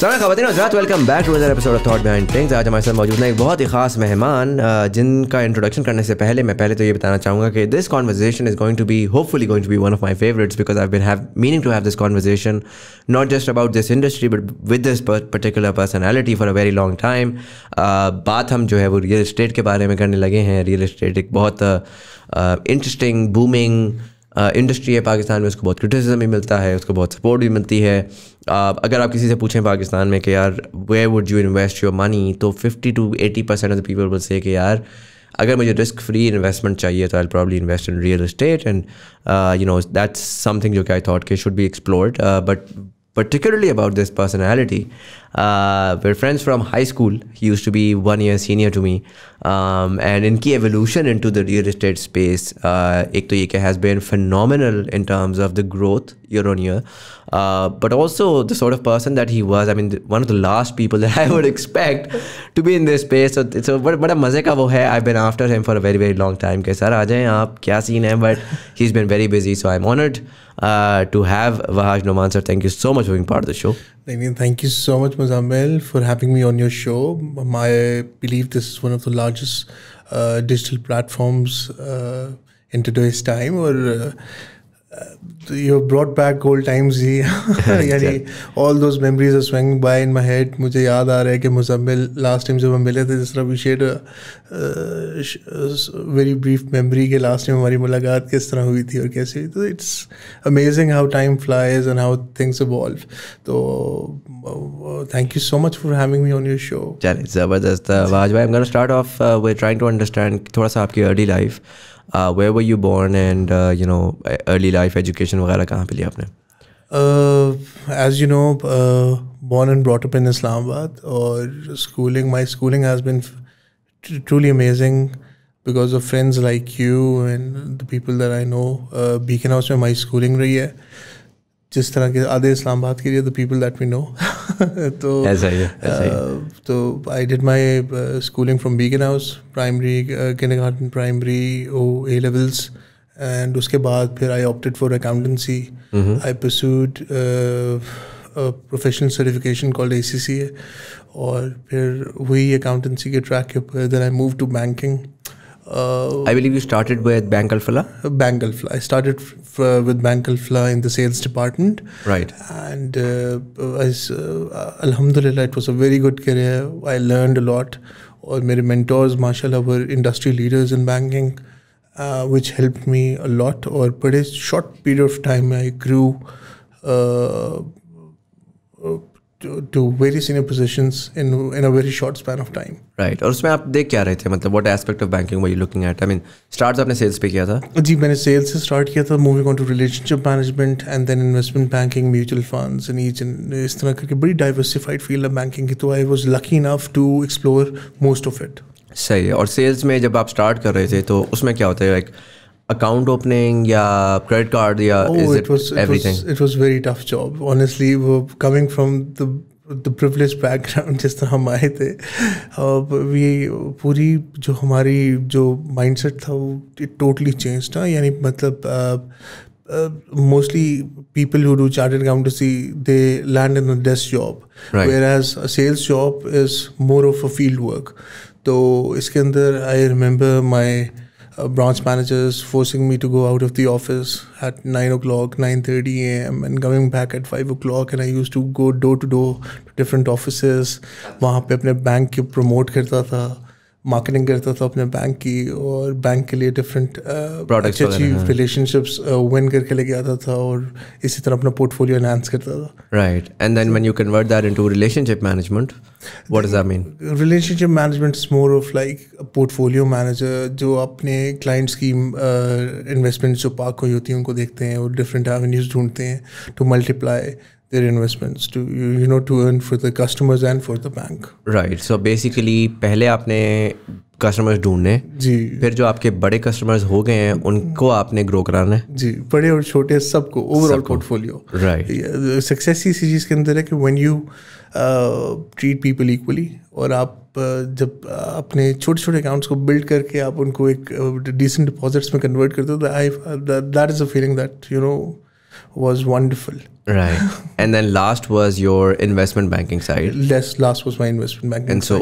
السلام خواتین و حضرات, welcome back to another episode of Thought Behind Things. آج ہمارے ساتھ موجود ہیں ایک بہت ہی خاص مہمان جن کا انٹروڈکشن کرنے سے پہلے میں تو یہ بتانا چاہوں گا کہ this conversation is going to be hopefully going to be one of my favorites because I've been meaning to have this conversation not just about this industry but with this particular personality for a very long time. بات ہم جو ہے وہ real estate کے بارے میں کرنے لگے ہیں. ریئل اسٹیٹ ایک بہت انٹرسٹنگ بومنگ انڈسٹری ہے پاکستان میں. اس کو بہت کرٹیسزم بھی ملتا ہے, اس کو بہت سپورٹ بھی ملتی ہے. اگر آپ کسی سے پوچھیں پاکستان میں کہ یار where would you invest your money, تو 50 to 80% of the people will سے کہ یار اگر مجھے رسک فری انویسٹمنٹ چاہیے تو I probably invest in real estate. And you know that's something جو کہ آئی تھاٹ کہ should be explored. But particularly about this personality, we're friends from high school. He used to be 1 year senior to me, and in ki evolution into the real estate space, ek to ye ke has been phenomenal in terms of the growth year on year, but also the sort of person that he was. I mean, one of the last people that I would expect to be in this space. So bada maze ka wo hai. I've been after him for a very very long time ke sir aa jaye aap kya scene hai, but he's been very busy, so I'm honored to have Wahaj Noman sir. Thank you so much for being part of the show. Thank you so much, Muzammil, for having me on your show. I believe this is one of the largest digital platforms in today's time, or you brought back old times. یعنی all those memories are swinging by in my head. مجھے یاد آ رہا ہے کہ Muzammil last time جب ہم ملے تھے, جس طرح we shared very brief memory کہ لاسٹ ٹائم ہماری ملاقات کس طرح ہوئی تھی اور کیسے ہوئی. تو it's amazing how time flies and how things evolve. تو thank you so much for having me on your show. چلیں زبردست. واج بھائی, I'm going to start off with trying to understand تھوڑا سا آپ کی early life. Where were you born, and you know, early life education وغیرہ کہاں پہ لیا آپ نے؟ As you know, born and brought up in Islamabad, اور my schooling has been truly amazing because of friends like you and the people that I know. Beacon House میں my schooling رہی ہے, جس طرح کے آدھے اسلام آباد کے لیے the people that we know. تو I did my schooling from Beacon House, primary, kindergarten, primary, A levels, and اس کے بعد پھر I opted for accountancy. I pursued a professional certification called ACCA, اور پھر وہی accountancy کے ٹریک کے اوپر then I moved to banking. I believe you started with Bank Al-Falah? Bank Al-Falah. I started with Bank Al-Falah in the sales department. Right. And alhamdulillah, it was a very good career. I learned a lot. اور میرے mentors, mashallah, were industry leaders in banking, which helped me a lot. اور بڑے short period of time I grew to very senior positions in a very short span of time. Right. اور اس میں آپ دیکھ کیا رہے تھے, مطلب what aspect of banking were you looking at? I mean, start آپ نے sales پہ کیا تھا؟ جی, میں نے sales سے start کیا تھا, moving on to relationship management and then investment banking, mutual funds, and اس طرح کر کے بڑی diversified field ہے banking کی. تو I was lucky enough to explore most of it. صحیح ہے. اور sales میں جب آپ start کر رہے تھے تو اس میں کیا ہوتا ہے, like account opening یا credit card یا everything? It was very tough job, honestly. Coming from the privileged background جس طرح ہم آئے تھے, پوری جو ہماری جو مائنڈ سیٹ تھا وہ ٹوٹلی چینج تھا. یعنی مطلب mostly people who do chartered accountancy, they land in a desk job, right, whereas a sales job is more of a field work. تو اس کے اندر I remember my branch managers forcing me to go out of the office at 9 o'clock, 9:30 a.m. and coming back at 5 o'clock, and I used to go door to door to different offices. وہاں پہ اپنے bank کے promote کرتا تھا, marketing کرتا تھا اپنے bank کی, اور بینک کے لیے ڈفرینٹ اچھی اچھی ریلیشن شپس ون کر کے لے کے آتا تھا, اور اسی طرح اپنا پورٹ فولیو انہانس کرتا تھا. Right. And then when you convert that into relationship management, what does that mean? Relationship management is more of like a portfolio manager جو اپنے clients کی investments جو پاک ہوئی ہوتی ہیں ان کو دیکھتے ہیں اور different avenues ڈھونڈتے ہیں to multiply their investments, to you know, to earn for the customers and for the bank. Right. So basically پہلے آپ نے کسٹمرز ڈھونڈنے, جی, پھر جو آپ کے بڑے کسٹمرز ہو گئے ہیں ان کو آپ نے گرو کرانا ہے. جی, بڑے اور چھوٹے سب کو, overall portfolio. Right. Success ہی اسی چیز کے اندر ہے کہ when you treat people equally, اور آپ جب اپنے چھوٹے چھوٹے اکاؤنٹس کو بلڈ کر کے آپ ان کو ایک ڈیسنٹ ڈپازٹس میں کنورٹ کرتے ہو, that is a feeling that you know was wonderful. Right. And then last was your investment banking side. Last was my investment banking. And so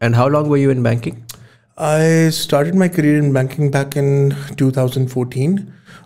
And how long were you in banking? I started my career in banking back in 2014,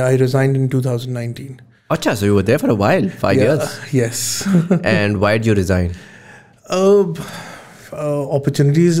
I resigned in 2019. Acha, so you were there for a while, 5 years? Yes. And why did you resign? Opportunities,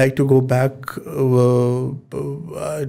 like to go back,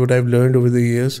what I've learned over the years,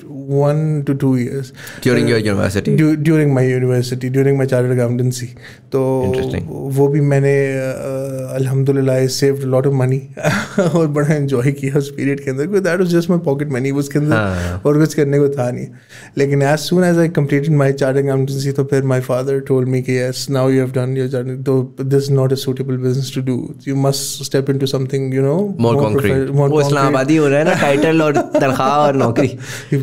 1 to 2 years during your university. During my university, during my chartered accountancy. تو وہ بھی میں نے الحمدللہ I saved a lot of money اور بڑا enjoy کیا اس period کے اندر. That was just my pocket money. اس کے اندر اور کچھ کرنے کو تھا نہیں. لیکن as soon as I completed my chartered accountancy تو پھر my father told me کہ yes, now you have done your chartered, so this is not a suitable business to do. You must step into something, you know, more concrete. وہ اسلام آبادی ہو رہا ہے نا, title اور تنخواہ اور نوکری.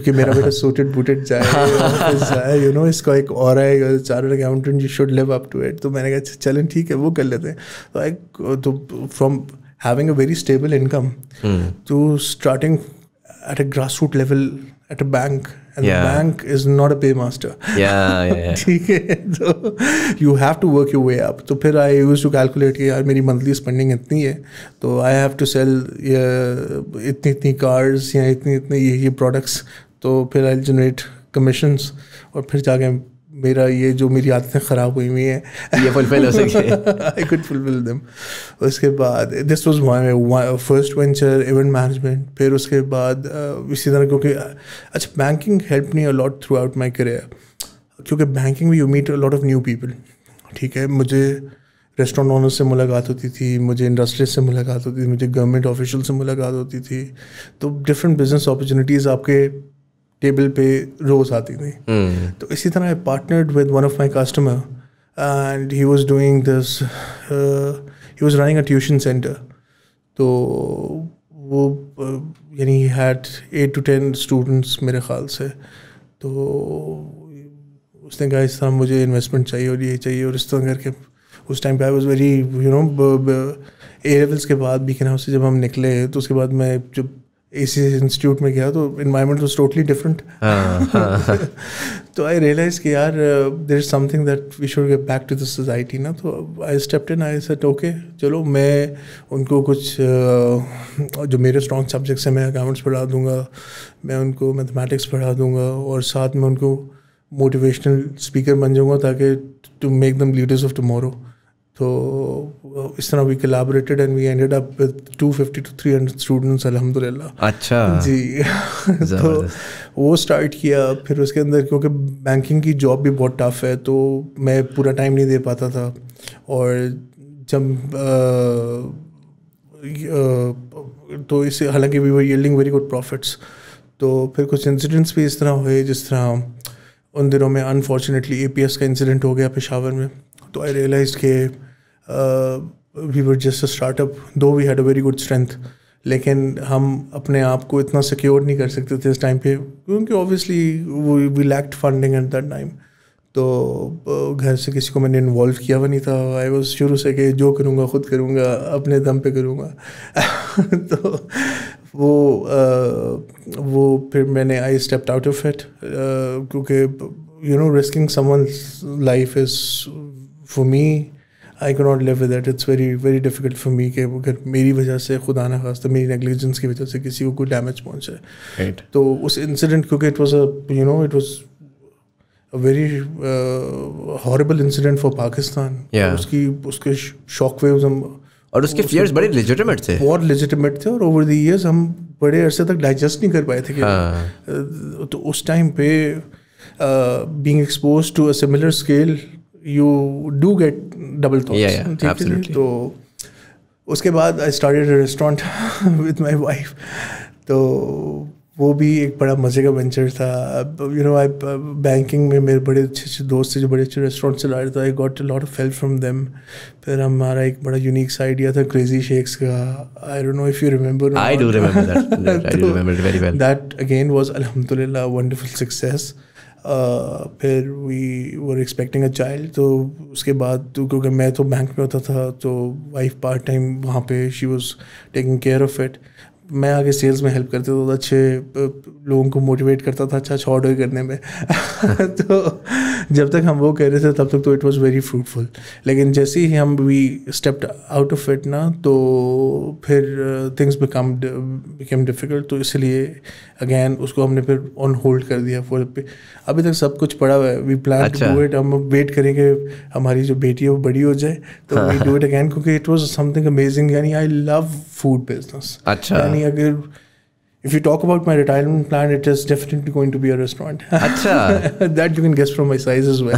کہ میرا بیٹا سوٹڈ بوٹڈ جائے, یو نو, اس کا ایک اور ہے chartered accountant, you should live up to it. تو میں نے کہا چلیں ٹھیک ہے, وہ کر لیتے ہیں. تو from having a very stable income to starting at a grass root level at a bank, and the bank is not a paymaster. ٹھیک ہے, تو you have to work your way up. تو پھر I used to calculate کہ یار میری monthly spending اتنی ہے, تو I have to sell اتنی cars یا اتنے یہ products, تو پھر I'll generate commissions, اور پھر جا کے میرا یہ جو میری عادتیں خراب ہوئی ہوئی ہیں یہ فلفل ہو سکے. I could fulfill them. اس کے بعد this was my first venture, event management. پھر اس کے بعد اسی طرح, کیونکہ اچھا banking helped me a lot throughout my career, کیونکہ بینکنگ میں you meet a lot of new people. ٹھیک ہے, مجھے ریسٹورینٹ اونر سے ملاقات ہوتی تھی, مجھے انڈسٹریز سے ملاقات ہوتی تھی, مجھے گورنمنٹ آفیشل سے ملاقات ہوتی تھی. تو ڈفرینٹ بزنس اپرچونیٹیز آپ کے ٹیبل پہ روز آتی تھی. تو اسی طرح I partnered with one of my customer and he was doing this, he was running a tuition center. تو وہ یعنی he had 8 to 10 students میرے خیال سے. تو اس نے کہا اس طرح مجھے انویسٹمنٹ چاہیے اور یہ چاہیے اور اس طرح کر کے. اس ٹائم پہ I was very, you know, A levels کے بعد بھی کہنا, اس سے جب ہم نکلے تو اس کے بعد میں جب اسی انسٹیٹیوٹ میں گیا تو انوائرمنٹ واز ٹوٹلی ڈفرنٹ. تو آئی ریئلائز کہ یار there is something that we should get back to the society نا. تو I stepped in, I said okay چلو میں ان کو کچھ جو میرے اسٹرانگ سبجیکٹس ہیں, میں اکاؤنٹس پڑھا دوں گا, میں ان کو میتھمیٹکس پڑھا دوں گا, اور ساتھ میں ان کو موٹیویشنل اسپیکر بن جاؤں گا تاکہ to make them leaders of tomorrow. تو اس طرح we collaborated and we ended up with 250 to 300 students الحمدللہ. اچھا جی. تو وہ اسٹارٹ کیا. پھر اس کے اندر کیونکہ بینکنگ کی جاب بھی بہت ٹف ہے تو میں پورا ٹائم نہیں دے پاتا تھا, اور جب تو اس سے حالانکہ وی ور ییلڈنگ ویری گڈ پروفٹس. تو پھر کچھ انسیڈنٹس بھی اس طرح ہوئے, جس طرح ان دنوں میں انفارچونیٹلی APS کا انسیڈنٹ ہو گیا پشاور میں. تو آئی ریئلائز کہ we were just a start up, though we had a very good strength, لیکن ہم اپنے آپ کو اتنا سیکیور نہیں کر سکتے تھے اس ٹائم پہ, کیونکہ obviously we lacked funding at that time. تو گھر سے کسی کو میں نے انوالو کیا ہوا نہیں تھا. آئی واز شروع سے کہ جو کروں گا خود کروں گا, اپنے دم پہ کروں گا. تو وہ پھر میں نے I stepped out of it, کیونکہ you know risking someone's life is for me, I cannot live with that. It's very, very difficult for me کہ اگر میری وجہ سے خدا نہ خواستہ میری نیگلیجنس کی وجہ سے کسی کو کوئی ڈیمیج پہنچے. تو اس انسیڈنٹ کیونکہ it was a, you know, it was a very horrible incident for Pakistan. اس کے شاک ویوز ہم, اور اس کے فیئرز بڑے لیجیٹمیٹ تھے, بہت لیجیٹمیٹ تھے, اور اوور دی ایئرز ہم بڑے عرصے تک ڈائجسٹ نہیں کر پائے تھے. تو اس ٹائم پہ being exposed to a similar scale, you do get double thoughts. Yeah, absolutely. تو اس کے بعد I started a restaurant with my wife. تو وہ بھی ایک بڑا مزے کا وینچر تھا. یو نو بینکنگ میں میرے بڑے اچھے اچھے دوست تھے جو بڑے اچھے ریسٹورینٹ چلا رہے تھے. I got a lot of help from them. پھر ہمارا ایک بڑا یونیک سا آئیڈیا تھا کریزی شیکس کا. I don't know if you remember. I do remember that. I do remember it very well. That again was alhamdulillah wonderful success. پھر وی ور expecting a child. تو اس کے بعد کیونکہ میں تو بینک میں ہوتا تھا تو وائف پارٹ ٹائم وہاں پہ she was taking care of it. میں آگے سیلس میں ہیلپ کرتا تھا, اچھے لوگوں کو موٹیویٹ کرتا تھا اچھا آرڈر کرنے میں. تو جب تک ہم وہ کہہ رہے تھے تب تک تو اٹ واز ویری فروٹفل. لیکن جیسے ہی ہم وی اسٹیپڈ آؤٹ آف اٹ نا, تو پھر تھنگس بیکیم ڈیفیکلٹ. تو اس لیے اگین اس کو ہم نے پھر آن ہولڈ کر دیا. پہ ابھی تک سب کچھ پڑا ہوا ہے. We plan to do it. ہم ویٹ کریں کہ ہماری جو بیٹی ہے وہ بڑی ہو جائے تو وی ڈو اٹ اگین, کیونکہ it was some thing amazing. یعنی آئی لو فوڈ بزنس. اچھا, یعنی اگر if you talk about my retirement plan, it is definitely going to be a restaurant. Acha. That you can guess from my size as well.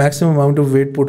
maximum amount of weight put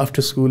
after school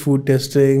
food testing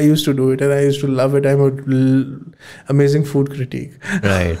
I used to do it and I used to love it. I'm an amazing food critic. Right.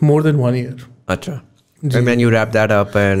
More than 1 year. Acha. And then you wrap that up and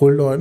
hold on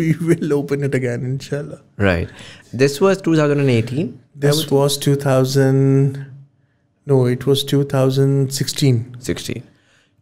We will open it again inshallah. Right. This was 2018? This was 2016. 16.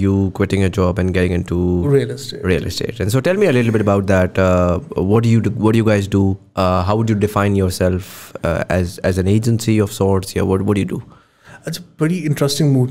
you quitting your job and getting into real estate. And so tell me a little bit about that. What do you guys do? How would you define yourself as an agency of sorts? Yeah, what do you do? It's a pretty interesting move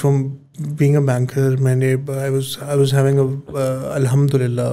from being a banker. I was having a alhamdulillah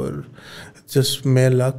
or just mere luck.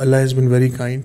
Allah has been very kind.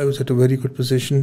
I was at a very good position.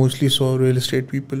mostly saw real estate people.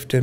F10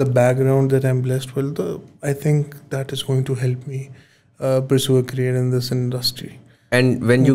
the background that I'm blessed with, I think that is going to help me pursue a career in this industry. And when you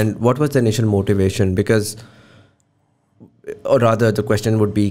And what was the initial motivation? Because, or rather, the question would be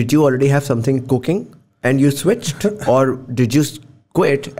did you already have something cooking and you switched, or did you quit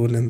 role in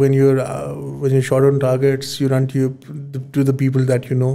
when you're short on targets you run to the people that you know.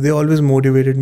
they always motivated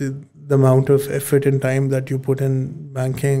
the amount of effort and time that you put in banking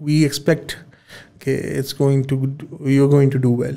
we expect you're going to do well.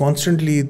constantly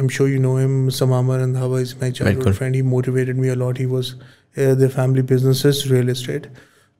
I'm sure you know him, Samamar Randhawa is my childhood friend. He motivated me a lot. He was their family business is real estate.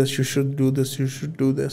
this, you should do this, you should do this.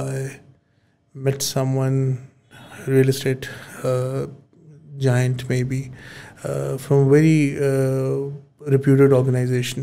I met someone real estate giant maybe from a very reputed organization.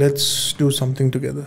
let's do something together.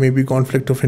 maybe conflict of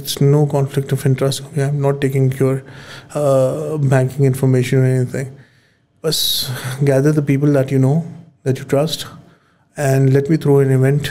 it's no conflict of interest. I'm not taking your banking information or anything. Bas gather the people that you know, that you trust, and let me throw an event,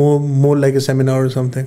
more like a seminar or something,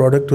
product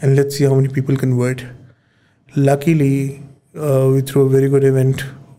and let's see how many people convert. Luckily, we threw a very good event,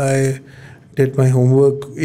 I did my homework.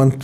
month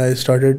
I started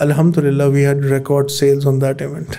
Alhamdulillah, we had record sales on that event.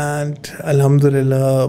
And Alhamdulillah,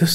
this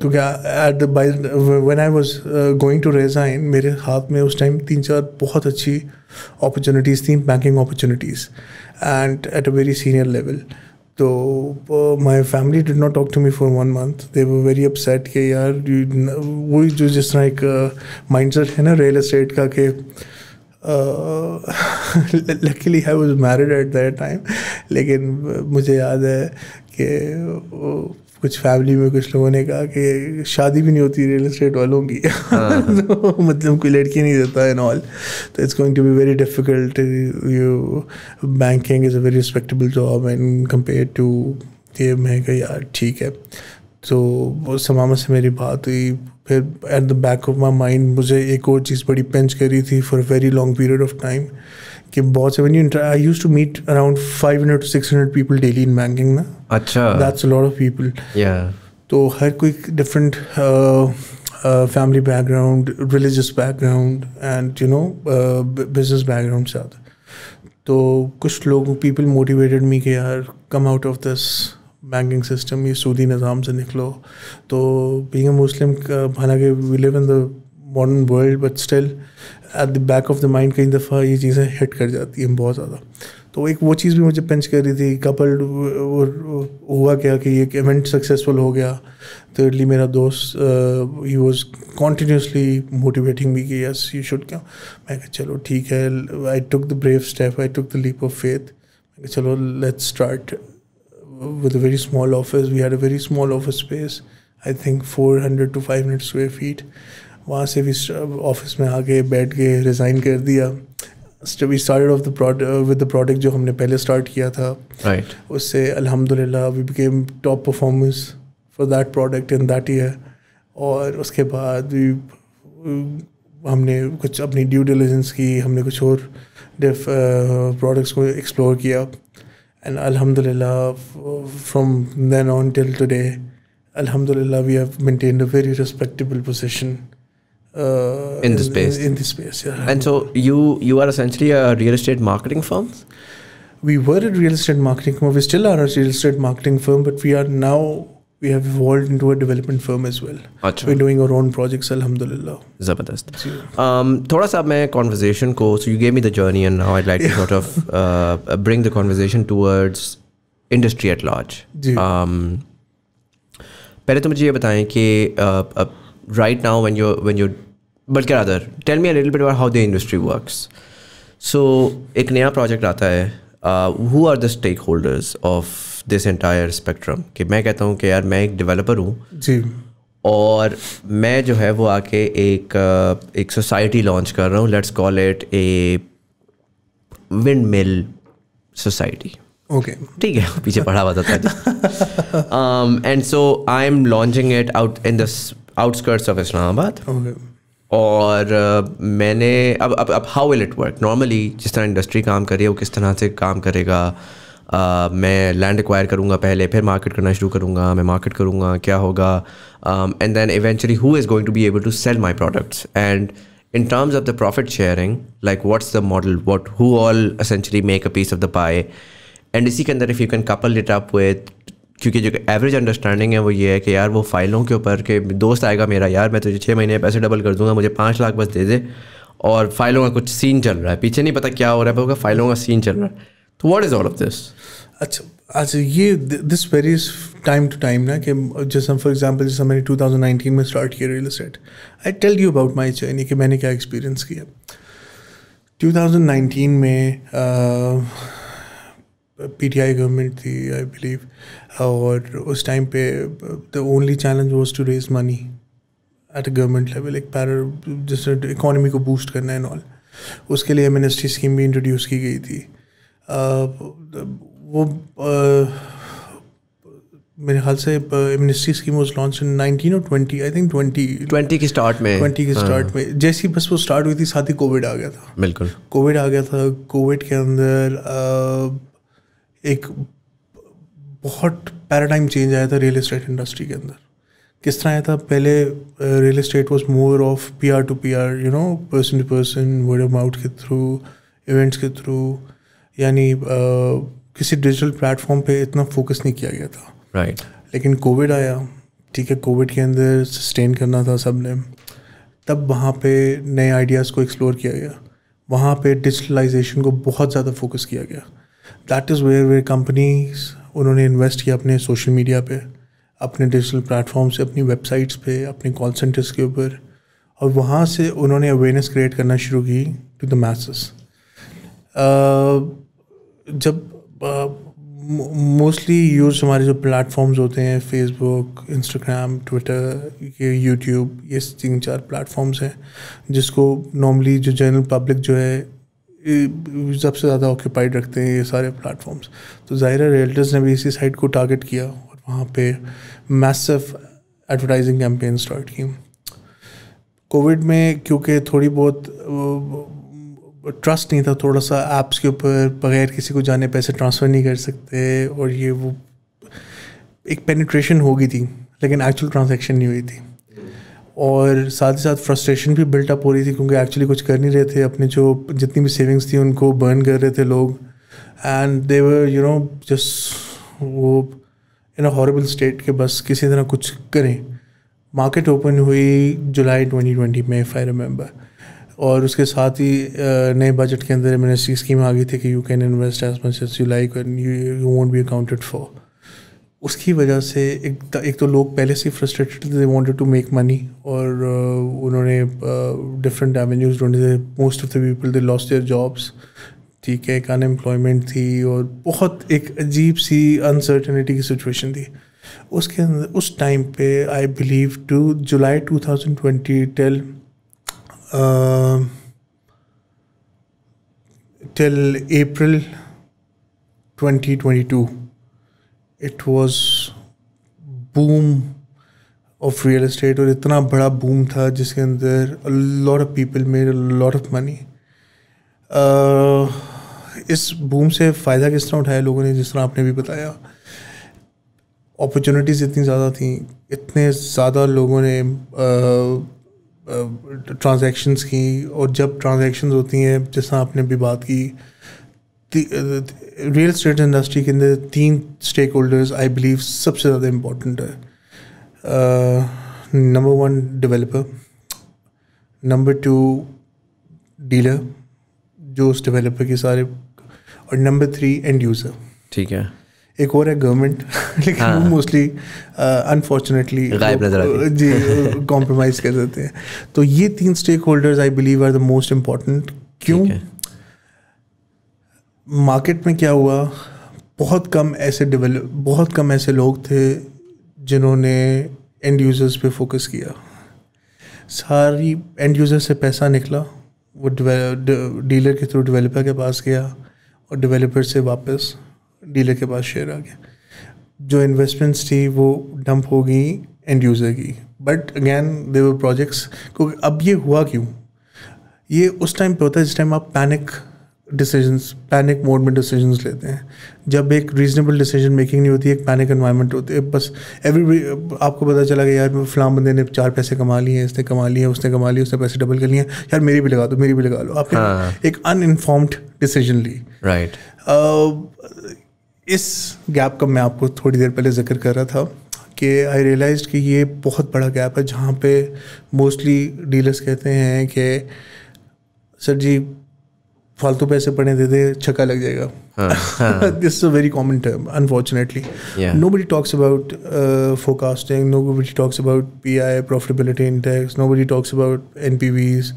کیونکہ when I was going to resign میرے ہاتھ میں اس time 3-4 بہت اچھی opportunities تھیں, banking opportunities, and at a very senior level. تو my family did not talk to me for 1 month. They were very upset کہ یار وہی جو جس طرح ایک مائنڈ سیٹ ہے نا ریئل اسٹیٹ کا کہ luckily I was married at that time, لیکن مجھے یاد ہے کہ کچھ فیملی میں کچھ لوگوں نے کہا کہ شادی بھی نہیں ہوتی ریئل اسٹیٹ والوں کی, مطلب کوئی لڑکی نہیں دیتا اینڈ آل, تو it's going to be very difficult. Banking is a very respectable job and compare to یہ. میں کہ یار ٹھیک ہے. تو سمامہ سے میری بات ہوئی. پھر at the back of my mind مجھے ایک اور چیز بڑی پنچ کر رہی تھی for a very long period of time کہ بہت سے I used to meet around 500 to 600 people daily in banking نا. اچھا, that's a lot of people. تو ہر کوئی different family background, religious background and business background سے آتا. تو کچھ لوگ پیپل موٹیویٹڈ می کہ یار come out of this banking system, یہ سودی نظام سے نکلو. تو بینگ اے مسلم, حالانکہ we live in the modern world but still at the back of the mind کئی دفعہ یہ چیزیں ہٹ کر جاتی ہیں بہت زیادہ. تو ایک وہ چیز بھی مجھے پنچ کر رہی تھی. کپل ہوا کیا کہ یہ ایونٹ سکسیزفل ہو گیا. تھرڈلی میرا دوست ہی واز کنٹینیوسلی موٹیویٹنگ می کہ یس یو شوڈ کیا. میں کہ چلو ٹھیک ہے. I took the brave step, I took the leap of faith. میں کہ چلو let's start with a very small office. We had a very small office space, I think 400 to 500 square feet. وہاں سے بھی آفس میں آ کے بیٹھ کے ریزائن کر دیا. We started off with the product جو ہم نے پہلے اسٹارٹ کیا تھا. اس سے الحمد للہ we became top performers for that product in that year. اور اس کے بعد ہم نے کچھ اپنی ڈیو ڈیلیجنس کی, ہم نے کچھ اور پروڈکٹس کو ایکسپلور کیا. And alhamdulillah, from then on till today, alhamdulillah, we have maintained a very respectable position in the space. In the space, yeah. And so you are essentially a real estate marketing firm? We were a real estate marketing firm. We still are a real estate marketing firm, but we have evolved into a development firm as well. Achha. We're doing our own projects, alhamdulillah. Zabardast. Thoda sa main conversation ko, so you gave me the journey and now I'd like to sort of bring the conversation towards industry at large. پہلے تو مجھے یہ بتائیں کہ right now when you're بلکہ rather tell me a little bit about how the industry works. So ایک نیا project آتا ہے, who are the stakeholders of this entire spectrum? کہ میں کہتا ہوں کہ یار میں ایک ڈیولپر ہوں جی, اور میں جو ہے وہ آ کے ایک سوسائٹی لانچ کر رہا ہوں. لیٹس کال اٹ اے ونڈ مل سوسائٹی. اوکے, ٹھیک ہے, پیچھے پڑھا ہوا تھا. And so I am launching it out in the outskirts of Islamabad. اور میں نے اب how will it work normally, جس طرح انڈسٹری کام کر رہی ہے وہ کس طرح سے کام کرے گا. میں لینڈ ایکوائر کروں گا پہلے, پھر مارکیٹ کرنا شروع کروں گا, میں مارکیٹ کروں گا, کیا ہوگا, and then eventually who is going to be able to sell my products. And in terms of the profit sharing, like what's the model, who all essentially make a piece of the pie. And اسی کے اندر if you can couple it up with, کیونکہ جو average understanding ہے وہ یہ ہے کہ یار وہ فائلوں کے اوپر کہ دوست آئے گا میرا, یار میں تجھے 6 مہینے پیسے ڈبل کر دوں گا, مجھے 5 لاکھ بس دے دے, اور فائلوں کا کچھ سین چل رہا ہے پیچھے, نہیں پتہ کیا ہو رہا ہے, ہوگا فائلوں کا سین چل رہا ہے. تو what is all of this? اچھا یہ this varies time to time نا, کہ جیسے فار ایگزامپل جیسے میں نے 2019 میں اسٹارٹ کیا real estate. I tell you about my journey کہ میں نے کیا ایکسپیرینس کیا. 2019 میں پی ٹی آئی گورنمنٹ تھی آئی بلیو, اور اس ٹائم پہ the only challenge was to raise money at a government level, ایک جس اکانومی کو بوسٹ کرنا اینڈ آل. اس کے لیے amnesty scheme بھی انٹروڈیوس کی گئی تھی. وہ میرے خیال سے amnesty scheme was launch in 19 اور 20, آئی تھنک 20 کی اسٹارٹ میں جیسی بس وہ اسٹارٹ ہوئی تھی ساتھ ہی کووڈ آ گیا تھا. بالکل کووڈ آ گیا تھا. کووڈ کے اندر ایک بہت پیراڈائم چینج آیا تھا ریئل اسٹیٹ انڈسٹری کے اندر. کس طرح آیا تھا؟ پہلے real estate was more of P R to P R, person to person, word of mouth کے تھرو, ایونٹس کے تھرو, یعنی کسی ڈیجیٹل پلیٹ فارم پہ اتنا فوکس نہیں کیا گیا تھا. رائٹ. لیکن کووڈ آیا ٹھیک ہے, کووڈ کے اندر سسٹین کرنا تھا سب نے, تب وہاں پہ نئے آئیڈیاز کو ایکسپلور کیا گیا, وہاں پہ ڈیجیٹلائزیشن کو بہت زیادہ فوکس کیا گیا. دیٹ از ویئر کمپنیز انہوں نے انویسٹ کیا اپنے سوشل میڈیا پہ, اپنے ڈیجیٹل پلیٹفارم سے, اپنی ویب سائٹس پہ, اپنے کال سینٹرس کے اوپر, اور وہاں سے انہوں نے اویئرنیس کریٹ کرنا شروع کی ٹو دا میسز. جب موسٹلی یوز ہمارے جو پلیٹفارمز ہوتے ہیں, فیس بک, انسٹاگرام, ٹویٹر, یہ یوٹیوب, یہ 3-4 پلیٹفارمز ہیں جس کو نارملی جو جنرل پبلک جو ہے سب سے زیادہ آکوپائڈ رکھتے ہیں یہ سارے پلیٹفارمز. تو ظاہر ریئلٹرز نے بھی اسی سائٹ کو ٹارگیٹ کیا اور وہاں پہ میسو ایڈورٹائزنگ کیمپین اسٹارٹ کی. کووڈ میں کیونکہ تھوڑی بہت ٹرسٹ نہیں تھا, تھوڑا سا ایپس کے اوپر بغیر کسی کو جانے پیسے ٹرانسفر نہیں کر سکتے, اور یہ وہ ایک پینیٹریشن ہو گئی تھی لیکن ایکچوئل ٹرانزیکشن نہیں ہوئی تھی, اور ساتھ ہی ساتھ فرسٹریشن بھی بلٹ اپ ہو رہی تھی کیونکہ ایکچولی کچھ کر نہیں رہے تھے, اپنے جو جتنی بھی سیونگس تھیں ان کو برن کر رہے تھے لوگ, اینڈ دے ور جسٹ وہ ان اے ہاربل اسٹیٹ کہ بس کسی طرح کچھ کریں. مارکیٹ اوپن ہوئی جولائی 2020 میں, اف آئی ریمبر, اور اس کے ساتھ ہی نئے بجٹ کے اندر منسٹری اسکیم آ گئی تھی کہ you can invest as much as you like and you won't be accounted for. اس کی وجہ سے ایک تو لوگ پہلے سے فرسٹریٹڈ تھے, they wanted to make money, اور انہوں نے ڈفرینٹ ایونیوز ڈھونڈے تھے. Most of the people they lost their jobs, ٹھیک ہے, ایک ان امپلائمنٹ تھی اور بہت ایک عجیب سی انسرٹنٹی کی سچویشن تھی. اس کے اندر اس ٹائم پہ I believe to July 2020 till April 2022 it was boom of real estate, اور اتنا بڑا بوم تھا جس کے اندر a lot of people made a lot of money. اس بوم سے فائدہ کس طرح اٹھایا لوگوں نے, جس طرح آپ نے بھی بتایا, اپرچونیٹیز اتنی زیادہ تھیں, اتنے زیادہ لوگوں نے ٹرانزیکشنس کی, اور جب ٹرانزیکشنز ہوتی ہیں جس طرح آپ نے بھی بات کی, ریئل اسٹیٹ انڈسٹری کے اندر 3 اسٹیک ہولڈرز آئی بلیو سب سے زیادہ امپورٹنٹ ہے. نمبر 1 ڈیولپر, نمبر 2 ڈیلر جو اس ڈیولپر کے سارے, اور نمبر 3 اینڈ یوزر. ٹھیک ہے, ایک اور ہے گورنمنٹ, لیکن وہ موسٹلی انفارچونیٹلی جی کمپرومائز کر دیتے ہیں. تو یہ 3 stakeholders I believe are the most important. کیوں؟ مارکیٹ میں کیا ہوا, بہت کم ایسے لوگ تھے جنہوں نے اینڈ یوزرز پہ فوکس کیا. ساری اینڈ یوزر سے پیسہ نکلا, وہ ڈیلر کے تھرو ڈیولپر کے پاس گیا, اور ڈیولپر سے واپس ڈیلر کے پاس شیئر آ گیا. جو انویسٹمنٹس تھی وہ ڈمپ ہو گئی اینڈ یوزر کی. But again their projects. کیونکہ اب یہ ہوا کیوں, یہ اس ٹائم پہ ہوتا ہے جس ٹائم آپ پینک موڈ میں ڈیسیجنس لیتے ہیں. جب ایک ریزنیبل ڈیسیجن میکنگ نہیں ہوتی, ایک پینک انوائرمنٹ ہوتی ہے. بس آپ کو پتہ چلا کہ یار فلاں بندے نے 4 پیسے کما لیے ہیں, اس نے کما لیے, اس نے کما لیے, اس نے پیسے ڈبل کر لیے ہیں, یار میری بھی لگا دو, میری بھی لگا لو. آپ نے ایک ان انفارمڈ ڈیسیجن لی. رائٹ. اس گیپ کا میں آپ کو تھوڑی دیر پہلے ذکر کر رہا تھا کہ آئی ریئلائزڈ کہ یہ بہت بڑا گیپ ہے, جہاں پہ موسٹلی ڈیلرس کہتے ہیں کہ سر جی فالتو پیسے پڑے دے دے, چھکا لگ جائے گا. This is a very common term unfortunately. Nobody talks about forecasting, nobody talks about PI profitability index, nobody talks about NPVs,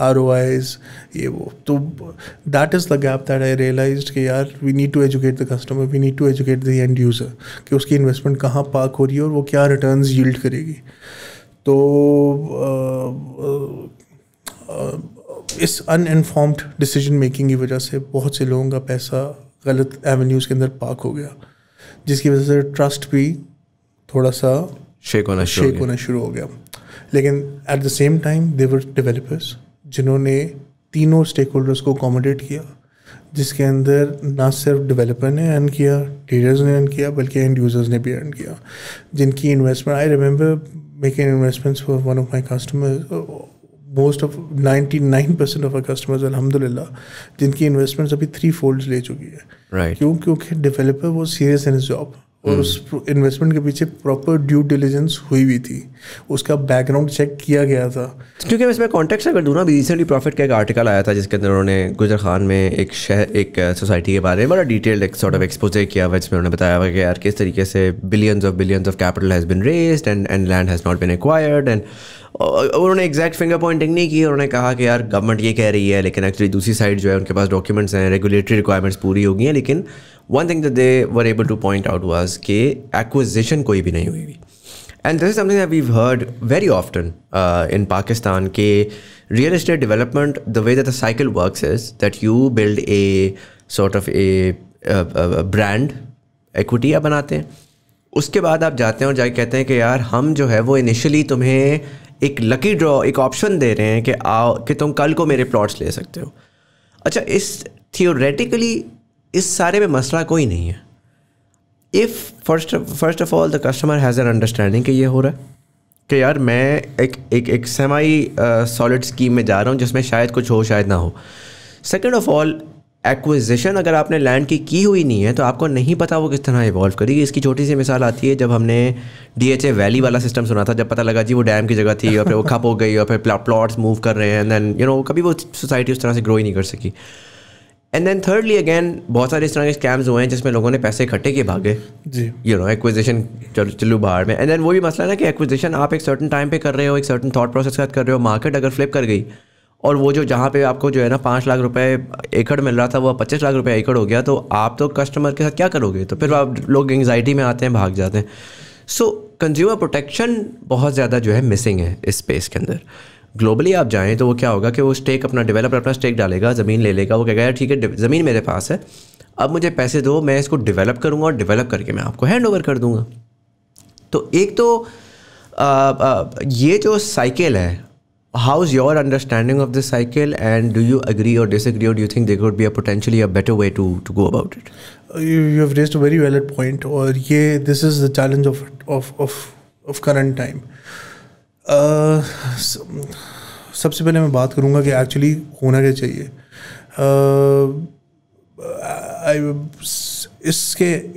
ROIs, یہ وہ. تو that is the gap that I realised کہ یار we need to educate the customer, we need to educate the end user کہ اس کی investment کہاں park ہو رہی ہے اور وہ کیا ریٹرنز ییلڈ کرے گی. تو اس ان انفارمڈ ڈیسیجن میکنگ کی وجہ سے بہت سے لوگوں کا پیسہ غلط ایونیوز کے اندر پارک ہو گیا, جس کی وجہ سے ٹرسٹ بھی تھوڑا سا شیک ہونا شروع ہو گیا. لیکن at the same time their developers جنہوں نے تینوں اسٹیک ہولڈرس کو اکوموڈیٹ کیا, جس کے اندر نہ صرف ڈیولپر نے ارن کیا, ڈیلرز نے ارن کیا, بلکہ اینڈ یوزرز نے بھی ارن کیا, جن کی investment I remember making investments for one of my customers. Most of 99% of our customers الحمد للہ جن کی انویسٹمنٹس ابھی 3 فولڈز لے چکی ہے. رائٹ. کیونکہ developer was serious in his job, اور اس انویسٹمنٹ کے پیچھے پراپر ڈیو ڈیلیجنس ہوئی ہوئی تھی, اس کا بیک گراؤنڈ چیک کیا گیا تھا. کیونکہ اس میں کانٹیکسٹ اگر دوں نا, ابھی ریسنٹلی پروفٹ کا ایک آرٹیکل آیا تھا جس کے اندر انہوں نے گجر خان میں ایک سوسائٹی کے بارے میں بڑا ڈیٹیلڈ ایک سارٹ آف ایکسپوزے کیا ہوا, جس میں انہوں نے بتایا ہوا کہ یار کس طریقے سے billions of capital has been raised and land has not been acquired. And انہوں نے ایگزیکٹ فنگر پوائنٹنگ نہیں کی, انہوں نے کہا کہ یار گورنمنٹ یہ کہہ رہی ہے, لیکن ایکچولی دوسری سائڈ جو ہے ان کے پاس ڈاکیومنٹس ہیں, ریگولیٹری ریکوائرمنٹس پوری ہو گئی ہیں, لیکن one thing that they were able to point out was کہ ایکوزیشن کوئی بھی نہیں ہوئی ہوئی. And this is something that we've heard very often in Pakistan کہ real estate development the way that the cycle works is that you build a sort of a brand, equity آپ بناتے ہیں, اس کے بعد آپ جاتے ہیں اور جا کے کہتے ہیں کہ یار ہم جو ہے وہ انیشلی تمہیں ایک لکی ڈرا, ایک آپشن دے رہے ہیں کہ آؤ کہ تم کل کو میرے پلاٹس لے سکتے ہو. اچھا, اس تھیوریٹیکلی اس سارے میں مسئلہ کوئی نہیں ہے. If first of all the customer has an understanding کہ یہ ہو رہا ہے کہ یار میں ایک سیمائی سالڈ اسکیم میں جا رہا ہوں جس میں شاید کچھ ہو شاید نہ ہو. سیکنڈ آف آل, ایکوزیشن اگر آپ نے لینڈ کی ہوئی نہیں ہے تو آپ کو نہیں پتا وہ کس طرح ایوالو کرے گی. اس کی چھوٹی سی مثال آتی ہے جب ہم نے DHA ویلی والا سسٹم سنا تھا, جب پتہ لگا جی وہ ڈیم کی جگہ تھی اور پھر وہ کھپ ہو گئی اور پھر پلاٹس موو کر رہے ہیں, دین کبھی وہ سوسائٹی اس طرح سے گرو ہی نہیں کر سکی. اینڈ دین تھرڈلی اگین بہت سارے اس طرح کے اسکیمز ہوئے ہیں جس میں لوگوں نے پیسے اکٹھے کیے بھاگے, جی ایکوزیشن چلو باہر میں. اینڈ دین وہ بھی مسئلہ ہے نا کہ ایکوزیشن آپ ایک سرٹن ٹائم پہ کر رہے ہو, ایک سرٹن تھاٹ پروسیس کے ساتھ کر رہے ہو, مارکیٹ اگر فلپ کر گئی اور وہ جو جہاں پہ آپ کو جو ہے نا 5 لاکھ روپے ایکڑ مل رہا تھا وہ 25 لاکھ روپے ایکڑ ہو گیا, تو آپ تو کسٹمر کے ساتھ کیا کرو گے؟ تو پھر آپ لوگ انگزائٹی میں آتے ہیں, بھاگ جاتے ہیں. سو کنزیومر پروٹیکشن بہت زیادہ جو ہے مسنگ ہے اس اسپیس کے اندر. گلوبلی آپ جائیں تو وہ کیا ہوگا کہ وہ اسٹیک اپنا ڈیولپر اپنا اسٹیک ڈالے گا, زمین لے لے گا, وہ کہے گا یار ٹھیک ہے زمین میرے پاس ہے, اب مجھے پیسے دو, میں اس کو ڈیولپ کروں گا اور ڈیولپ کر کے میں آپ کو ہینڈ اوور کر دوں گا. تو ایک تو یہ جو سائیکل ہے, how is your understanding of this cycle, and do you agree or disagree, or do you think there could be a potentially a better way to go about it? You have raised a very valid point, اور یہ this is the challenge of current time. سب سے پہلے میں بات کروں گا کہ actually ہونا کیا چاہیے.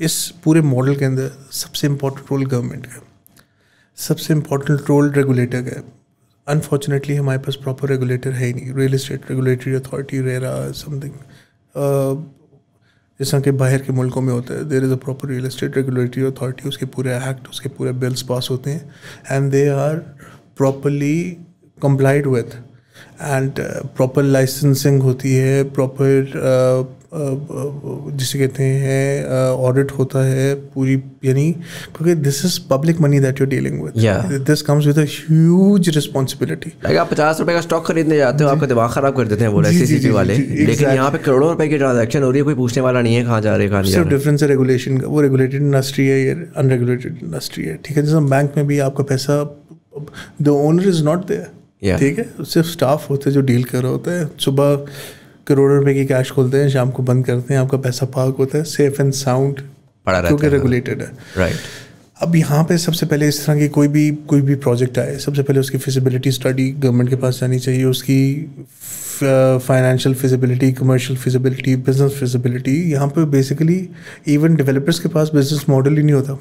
اس پورے ماڈل کے اندر سب سے امپورٹنٹ رول گورنمنٹ کا, سب سے امپورٹنٹ رول ریگولیٹر کا ہے. انفارچونیٹلی ہمارے پاس پراپر ریگولیٹر ہے ہی نہیں. Real estate regulatory authority RERA something, جیسا کہ باہر کے ملکوں میں ہوتا ہے, there is a proper real estate regulatory authority, اس کے پورے ایکٹ, اس کے پورے بلس پاس ہوتے ہیں, and they are properly complied with, and proper licensing ہوتی ہے, پراپر جسے کہتے ہیں آڈٹ ہوتا ہے پوری, یعنی کیونکہ this is public money that you dealing with, this comes with a huge responsibility. آپ 50 روپے کا اسٹاک خریدنے جاتے ہو, آپ کا دماغ خراب کر دیتے ہیں وہ SCCP والے, لیکن یہاں پہ کروڑوں روپے کی ٹرانزیکشن ہو رہی ہے, کوئی پوچھنے والا نہیں ہے کہاں جا رہے کہاں نہیں جا رہے. صرف ڈفرینس ہے ریگولیشن کا, وہ ریگولیٹڈ انڈسٹری ہے, یہ ان ریگولیٹڈ انڈسٹری ہے, ٹھیک ہے. جیسے بینک میں بھی آپ کا پیسہ, the owner is not there, ٹھیک ہے, صرف اسٹاف ہوتے ہیں جو ڈیل کر رہا ہوتا ہے. صبح کروڑوں روپے کی کیش کھولتے ہیں, شام کو بند کرتے ہیں, آپ کا پیسہ پاک ہوتا ہے, سیف اینڈ ساؤنڈ, کیونکہ ریگولیٹڈ ہے. رائٹ. اب یہاں پہ سب سے پہلے اس طرح کی کوئی بھی پروجیکٹ آئے, سب سے پہلے اس کی فیزیبلٹی اسٹڈی گورنمنٹ کے پاس جانی چاہیے, اس کی financial feasibility, commercial feasibility, business feasibility. یہاں پہ بیسیکلی ایون ڈیولپرس کے پاس بزنس ماڈل ہی نہیں ہوتا,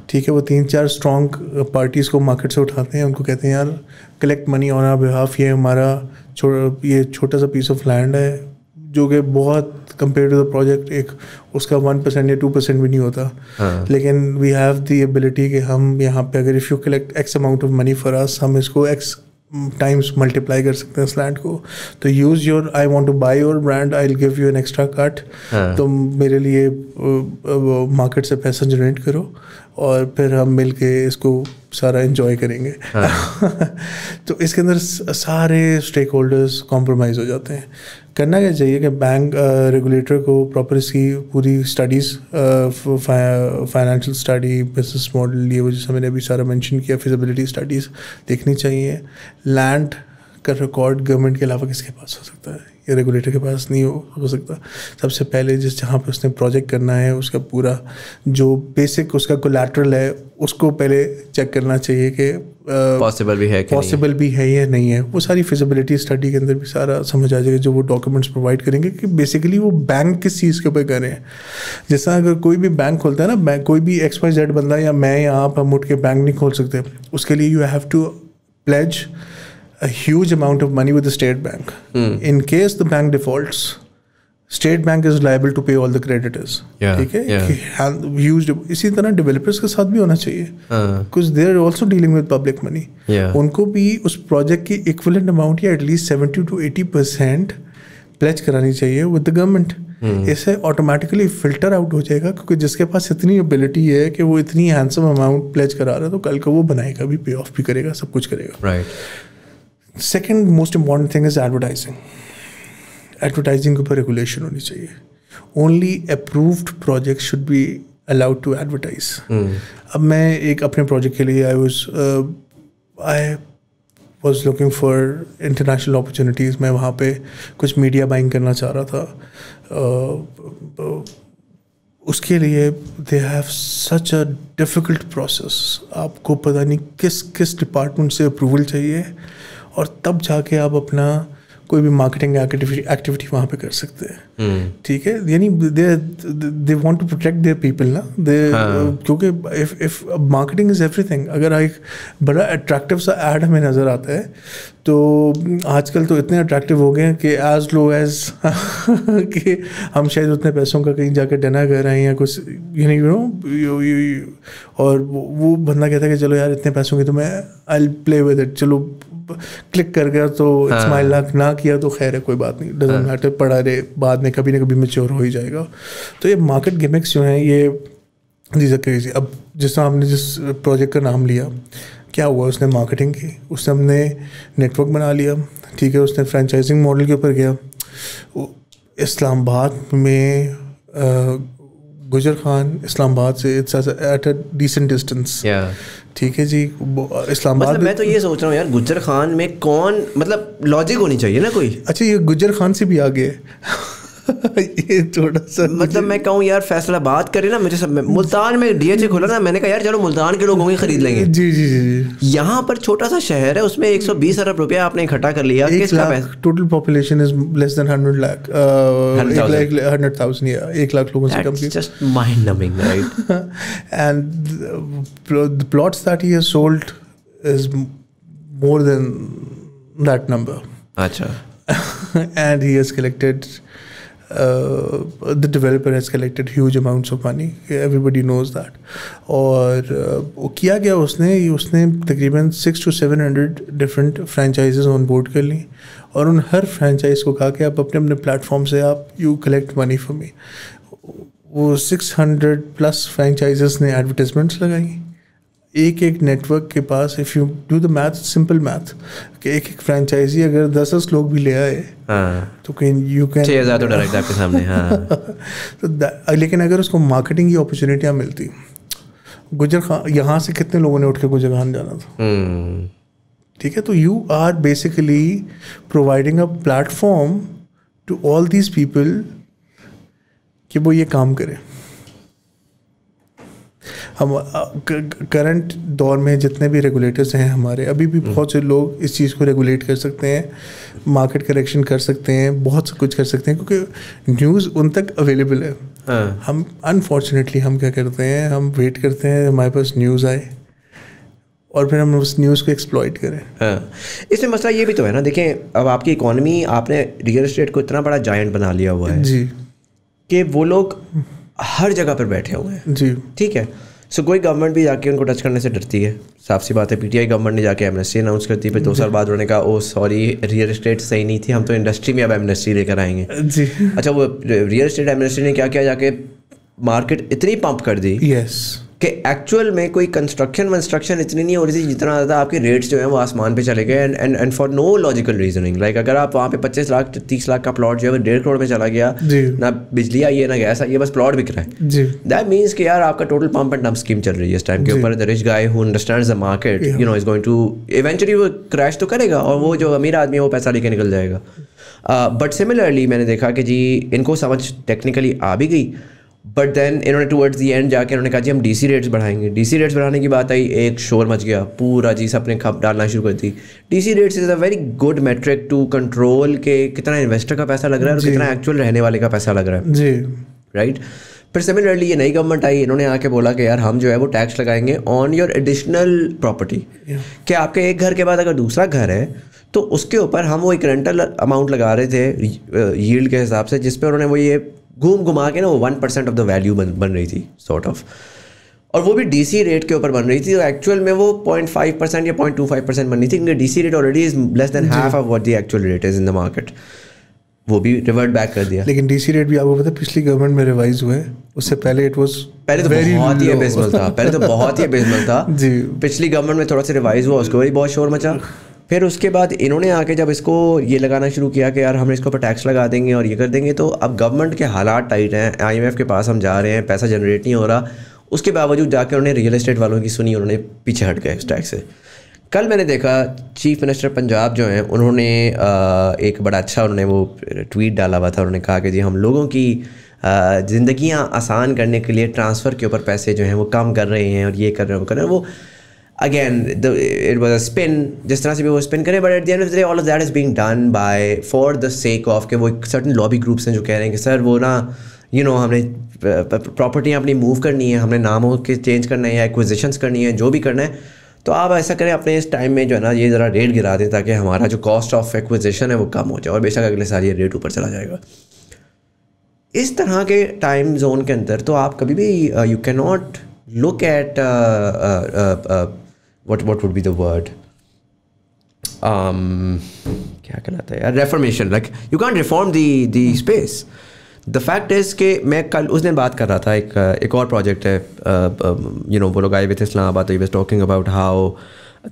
ٹھیک ہے. وہ 3-4 اسٹرانگ پارٹیز کو مارکیٹ سے اٹھاتے ہیں, ان کو کہتے ہیں یار collect money on are behalf, یہ ہمارا یہ چھوٹا سا پیس آف لینڈ ہے جو کہ بہت کمپیئر ٹو دا پروجیکٹ ایک اس کا 1% یا 2% بھی نہیں ہوتا, لیکن وی ہیو دی ایبلٹی کہ ہم یہاں پہ اگر if you collect X amount of money for اس, ہم اس کو ایکس ٹائمس ملٹیپلائی کر سکتے ہیں اس لینڈ کو. تو use your, I want to buy your brand, I will give you an extra cut, تم میرے لیے مارکیٹ سے پیسہ جنریٹ کرو اور پھر ہم مل کے اس کو سارا انجوائے کریں گے. تو اس کے اندر سارے اسٹیک ہولڈرز کمپرومائز ہو جاتے ہیں. کرنا کیا چاہیے کہ بینک ریگولیٹر کو پراپر اس کی پوری studies, financial study, business model, یہ وہ جیسے میں نے ابھی سارا مینشن کیا, فیزیبلٹی اسٹڈیز دیکھنی چاہیے. لینڈ کا ریکارڈ گورنمنٹ کے علاوہ کس کے پاس ہو سکتا ہے, یا ریگولیٹر کے پاس نہیں ہو سکتا. سب سے پہلے جہاں پہ اس نے پروجیکٹ کرنا ہے اس کا پورا جو بیسک اس کا کولیٹرل ہے اس کو پہلے چیک کرنا چاہیے کہ پاسبل بھی ہے یا نہیں ہے. وہ ساری فیزیبلٹی اسٹڈی کے اندر بھی سارا سمجھ آ جائے گا جو وہ ڈاکیومنٹس پرووائڈ کریں گے کہ بیسیکلی وہ بینک کس چیز کے اوپر کر رہے ہیں. جس طرح اگر کوئی بھی بینک کھولتا ہے نا, کوئی بھی XYZ بندہ یا میں یا آپ ہم اٹھ کے بینک نہیں کھول سکتے. اس کے لیے you have to pledge a huge amount of money with the state bank. In case the bank defaults, state bank is liable to pay all the creditors. ٹھیک ہے, used اسی طرح ڈیولپرس کے ساتھ بھی ہونا چاہیے because they are also dealing with public money. ان کو بھی اس پروجیکٹ کی equivalent amount یا at least 70 to 80% pledge کرانی چاہیے with the government. اس سے آٹومیٹکلی فلٹر آؤٹ ہو جائے گا, کیونکہ جس کے پاس اتنی ابیلٹی ہے کہ وہ اتنی ہینڈسم اماؤنٹ پلیج کرا رہا ہے تو کل کو وہ بنائے گا بھی, پے آف بھی کرے گا, سب کچھ کرے گا. Second most important thing is advertising. Advertising کے اوپر ریگولیشن ہونی چاہیے. Only approved project should be allowed to advertise. اب میں ایک اپنے پروجیکٹ کے لیے I was looking for international opportunities. میں وہاں پہ کچھ میڈیا بائنگ کرنا چاہ رہا تھا. اس کے لیے they have such a difficult process. آپ کو پتہ نہیں کس ڈپارٹمنٹ سے اپروول چاہیے, اور تب جا کے آپ اپنا کوئی بھی مارکیٹنگ ایکٹیویٹی وہاں پہ کر سکتے ہیں. ٹھیک ہے, یعنی they want to protect their people نا. کیونکہ if marketing is everything. اگر ایک بڑا اٹریکٹیو سا ایڈ ہمیں نظر آتا ہے تو آج کل تو اتنے اٹریکٹیو ہو گئے ہیں کہ ایز لو ایز کہ ہم شاید اتنے پیسوں کا کہیں جا کے ڈنا کر رہے ہیں یا کچھ, یعنی اور وہ بندہ کہتا ہے کہ چلو یار اتنے پیسوں کی تو میں آئی پلے ود اٹ, چلو کلک کر گیا تو اسمائل نہ کیا تو خیر ہے, کوئی بات نہیں, ڈزنٹ میٹر, پڑھا رہے, بعد میں کبھی نہ کبھی میچور ہو ہی جائے گا. تو یہ مارکیٹ گیمکس جو ہیں یہ دیز آر کریزی. اب جس طرح ہم نے جس پروجیکٹ کا نام لیا, کیا ہوا, اس نے مارکیٹنگ کی, اس نے ہم نے نیٹ ورک بنا لیا. ٹھیک ہے, اس نے فرینچائزنگ ماڈل کے اوپر گیا. اسلام آباد میں گجر خان اسلام آباد سے it's at a decent distance. ٹھیک ہے جی, اسلام آباد میں تو یہ سوچ رہا ہوں یار گجر خان میں کون, مطلب لاجک ہونی چاہیے نا کوئی. اچھا, یہ گجر خان سے بھی آگے یہ تھوڑا سا, مطلب میں کہوں یار فیصل آباد کرے نا, مجھے سب ملتان میں DHA کھولا نا, میں نے کہا یار چلو ملتان کے لوگوں کی خرید لیں گے. جی جی جی. یہاں پر چھوٹا سا شہر ہے, اس میں 120 ارب روپیہ آپ نے اکٹھا کر لیا. ٹوٹل پاپولیشن از لیس دین 100 لاکھ, 100,000 یا 1 لاکھ لوگوں سے کم کی. Just mind numbing, right. And the plots that he has sold is more than that number. Acha. And he has collected the developer has collected huge amounts of money. Everybody knows that. اور وہ کیا گیا, اس نے تقریباً 600 to 700 different franchises on board کر لیں, اور ان ہر franchise کو کہا کہ آپ اپنے اپنے پلیٹ فارم سے آپ you collect money for me. وہ 600+ فرینچائزز نے ایڈورٹیزمنٹس لگائیں. ایک نیٹ ورک کے پاس, if you do the math, simple math, کہ ایک فرینچائزی اگر 10 لوگ بھی لے آئے تو یو کین 6,000 تو ڈائریکٹ آپ کے سامنے. لیکن اگر اس کو مارکیٹنگ کی اپرچونیٹیاں ملتی, گجر خان یہاں سے کتنے لوگوں نے اٹھ کے گجر خان جانا تھا. ٹھیک ہے, تو you are basically providing a platform to all these people کہ وہ یہ کام کریں. ہم کرنٹ دور میں جتنے بھی ریگولیٹرز ہیں ہمارے, ابھی بھی بہت سے لوگ اس چیز کو ریگولیٹ کر سکتے ہیں, مارکیٹ کریکشن کر سکتے ہیں, بہت سا کچھ کر سکتے ہیں, کیونکہ نیوز ان تک اویلیبل ہے. ہم انفارچونیٹلی ہم کیا کرتے ہیں, ہم ویٹ کرتے ہیں ہمارے پاس نیوز آئے اور پھر ہم اس نیوز کو ایکسپلائٹ کریں. اس میں مسئلہ یہ بھی تو ہے نا, دیکھیں اب آپ کی اکانومی, آپ نے ریئل اسٹیٹ کو اتنا بڑا جائنٹ بنا لیا ہوا ہے جی کہ وہ لوگ ہر جگہ پر بیٹھے ہوئے ہیں. جی ٹھیک ہے, سو کوئی گورنمنٹ بھی جا کے ان کو ٹچ کرنے سے ڈرتی ہے. صاف سی بات ہے, PTI گورنمنٹ نے جا کے ایمنسٹی اناؤنس کرتی, پھر 2 سال بعد انہوں نے کہا او سوری ریئل اسٹیٹ صحیح نہیں تھی, ہم تو انڈسٹری میں اب ایمنسٹی لے کر آئیں گے. جی اچھا, وہ ریئل اسٹیٹ ایمنسٹی نے کیا کیا, جا کے مارکیٹ اتنی پمپ کر دی. یس, کہ ایکچوئل میں کوئی کنسٹرکشن اتنی نہیں ہو رہی تھی جتنا زیادہ آپ کے ریٹس جو ہیں وہ آسمان پہ چلے گئے and for no logical reasoning. Like اگر آپ وہاں پہ 25 لاکھ 30 لاکھ کا پلاٹ جو ہے وہ 1.5 کروڑ میں چلا گیا, نہ بجلی آئی ہے نہ گیس آئی ہے, بس پلاٹ بک رہا ہے. دیٹ مینس کہ یار آپ کا total pump and dump scheme چل رہی ہے اس ٹائم کے اوپر. The rich guy who understands the market you know is going to eventually وہ کریش تو کرے گا, اور وہ جو امیر آدمی ہے وہ پیسہ لے کے نکل جائے گا. بٹ سملرلی میں نے دیکھا کہ جی ان کو سمجھ ٹیکنیکلی آ بھی گئی, بٹ دین انہوں نے ٹورڈز دی اینڈ جا کے انہوں نے کہا جی ہم ڈی سی ریٹس بڑھائیں گے. ڈی سی ریٹس بڑھانے کی بات آئی, ایک شور مچ گیا پورا, جی سب نے کھپ ڈالنا شروع کر دی. DC rates is a very good metric to control کہ کتنا انویسٹر کا پیسہ لگ رہا ہے اور کتنا ایکچوئل رہنے والے کا پیسہ لگ رہا ہے جی رائٹ. پھر سملرلی یہ نئی گورنمنٹ آئی, انہوں نے آ کے بولا کہ یار ہم جو ہے وہ ٹیکس لگائیں گے آن یور ایڈیشنل پراپرٹی, کہ آپ کے ایک گھر کے بعد اگر دوسرا گھر ہے تو اس کے اوپر ہم وہ ایک رینٹل اماؤنٹ لگا رہے تھے ییلڈ کے حساب سے, جس پہ انہوں نے وہ یہ گھما کے نا وہ 1% آف دا ویلیو بن رہی تھی سارٹ آف, اور وہ بھی ڈی سی ریٹ کے اوپر بن رہی تھی. تو ایکچوئل میں وہ 0.5% یا 0.25% بن رہی تھی, کیونکہ D C rate already is less than half of what the actual rate is in the market. وہ بھی ریورٹ بیک کر دیا. لیکن ڈی سی ریٹ بھی آپ کو پتہ پچھلی گورنمنٹ میں ریوائز ہوئے, اس سے پہلے اٹ واز پہلے تو بہت ہی ابیسمل تھا, پہلے تو بہت ہی ابیسمل تھا جی. پچھلی گورنمنٹ میں تھوڑا سا ریوائز ہوا, اس کے بعد بہت شور مچا. پھر اس کے بعد انہوں نے آ کے جب اس کو یہ لگانا شروع کیا کہ یار ہم اس کے اوپر ٹیکس لگا دیں گے اور یہ کر دیں گے, تو اب گورنمنٹ کے حالات ٹائٹ ہیں, آئی ایم ایف کے پاس ہم جا رہے ہیں, پیسہ جنریٹ نہیں ہو رہا. اس کے باوجود جا کے انہوں نے ریئل اسٹیٹ والوں کی سنی, انہوں نے پیچھے ہٹ گئے اس ٹیکس سے. کل میں نے دیکھا چیف منسٹر پنجاب جو ہیں انہوں نے ایک بڑا اچھا انہوں نے وہ ٹویٹ ڈالا ہوا تھا. انہوں نے کہا کہ جی ہم لوگوں کی زندگیاں آسان کرنے کے لیے ٹرانسفر کے اوپر پیسے جو ہیں وہ کم کر رہے ہیں اور یہ کر رہے ہیں وہ کر رہے ہیں. وہ again it was a spin, جس طرح سے بھی وہ اسپن کرے, but at the end of the day all of that is being done by for the sake of کہ وہ ایک سرٹن لابی گروپس ہیں جو کہہ رہے ہیں کہ سر وہ نا یو نو ہم نے پراپرٹیاں اپنی موو کرنی ہے, ہم نے ناموں کے چینج کرنا ہے یا ایکوزیشنس کرنی ہے, جو بھی کرنا ہے, تو آپ ایسا کریں اپنے اس ٹائم میں جو ہے نا یہ ذرا ریٹ گرا دیں تاکہ ہمارا جو کاسٹ آف ایکوزیشن ہے وہ کم ہو جائے, اور بے شک اگلے سال یہ ریٹ اوپر چلا جائے گا. اس طرح کے ٹائم زون کے اندر تو آپ کبھی بھی یو کی not look at what would be the word کیا کہلاتا ہے یار, reformation. Like you can't reform the space. The fact is کہ میں کل اس دن بات کر رہا تھا, ایک اور پروجیکٹ ہے یو نو وہ لوگ آئے ہوئے تھے اسلام آباد, تو he was talking about how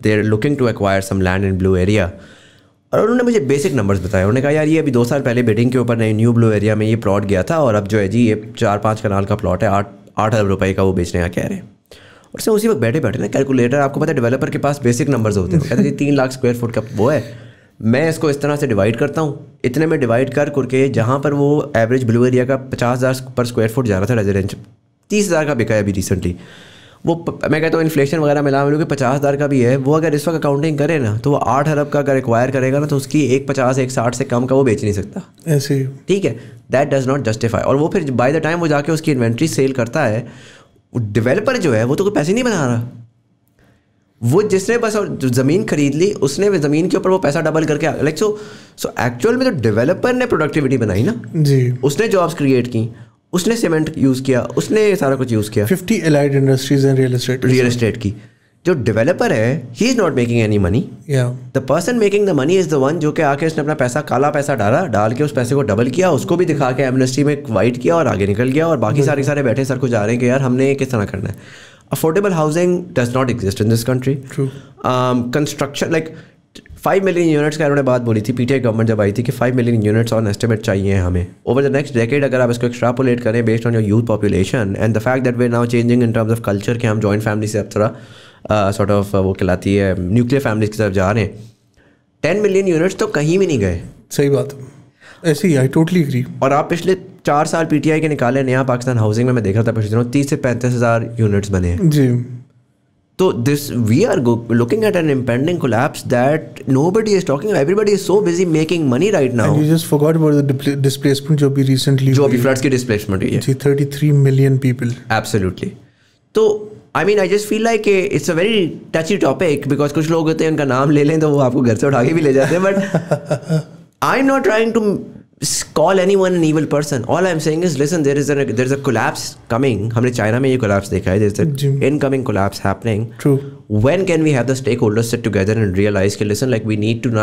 they are looking to acquire some land in blue area, اور انہوں نے مجھے بیسک نمبرز بتائے. انہوں نے کہا یار یہ ابھی 2 سال پہلے بیڈنگ کے اوپر نئی نیو بلو ایریا میں یہ پلاٹ گیا تھا, اور اب جو ہے جی یہ 4-5 کنال کا پلاٹ ہے, 8 ارب روپے کا وہ بیچنے کا کہہ رہے ہیں. اور سے اسی وقت بیٹھے نا کیلکولیٹر, آپ کو پتہ ہے ڈیولپر کے پاس بیسک نمبرز ہوتے ہیں, کہتے ہیں 3 لاکھ اسکوائر فٹ کا وہ ہے, میں اس کو اس طرح سے ڈیوائڈ کرتا ہوں, اتنے میں ڈیوائڈ کر کے جہاں پر وہ ایوریج بلو ایریا کا 50,000 پر اسکوائر فٹ جا رہا تھا ریزیڈینشل, 30,000 کا بکا ہے ابھی ریسنٹلی. وہ میں کہتا ہوں انفلیشن وغیرہ ملا ملو کہ 50,000 کا بھی ہے, وہ اگر اس وقت اکاؤنٹنگ کرے نا تو وہ 8 ارب کا اگر ایکوائر کرے گا نا تو اس کی 150 160 سے کم کا وہ بیچ نہیں سکتا ایسے, ٹھیک ہے. That does not justify. اور وہ پھر بائی دا ٹائم وہ جا کے اس کی انوینٹری سیل کرتا ہے, ڈیولپر جو ہے وہ تو کوئی پیسے نہیں بنا رہا, وہ جس نے بس زمین خرید لی اس نے زمین کے اوپر وہ پیسہ ڈبل کر کے لائک سو ایکچوئل میں تو ڈیولپر نے پروڈکٹیوٹی بنائی نا جی, اس نے جابس کریٹ کی, اس نے سیمنٹ یوز کیا, اس نے سارا کچھ یوز کیا. 50 allied industries and real estate کی. جو ڈیولپر ہے ہی is not making any money, the person making the money is the one جو کہ آ کے اس نے اپنا پیسہ کالا پیسہ ڈال کے اس پیسے کو ڈبل کیا, اس کو بھی دکھا کے ایمنسٹی میں وائٹ کیا اور آگے نکل گیا, اور باقی سارے بیٹھے سر کو جا رہے ہیں کہ یار ہم نے کس طرح کرنا ہے. Affordable housing does not exist in this country. Construction like 5 million units کا انہوں نے بات بولی تھی, پی ٹی آئی گورنمنٹ جب آئی تھی کہ 5 ملین یونٹس آن ایسٹیمیٹ چاہیے ہمیں اوور دا نیکسٹ ڈیکیڈ. اگر آپ اس کو ایکسٹراپولیٹ کریں based on your youth population and the fact that we are now changing in terms of culture کہ ہم جوائنٹ فیملی سے اب تھوڑا سارٹ آف وہ کہلاتی ہے نیوکلیئر فیملیز کی طرف جا رہے ہیں, 10 ملین یونٹس تو کہیں بھی نہیں گئے. صحیح بات, ایسے ہی, آئی ٹوٹلی اگری. اور آپ پچھلے 4 سال پی ٹی آئی کے نکالے نیا پاکستان ہاؤسنگ میں دیکھ رہا تھا پچھلے دنوں 30 سے 35,000 یونٹس بنے ہیں جی. تو this we are looking at an impending collapse that nobody is talking about. Everybody is so busy making money right now. And you just forgot about the displacement جو بھی recently جو بھی floods کی displacement ہوئی ہے 33 million people. Absolutely. تو I mean I just feel like it's a very touchy topic because کچھ لوگ ہوتے ہیں ان کا نام لے لیں تو وہ آپ کو گھر سے اٹھا کے بھی لے جاتے ہیں, but I'm not trying to call anyone an evil person. All I'm saying is listen, there's a collapse coming. ہم نے چائنا میں یہ collapse دیکھا ہے, there's an incoming collapse happening. True. When can we have the stakeholders sit together and realize کہ listen, like we need to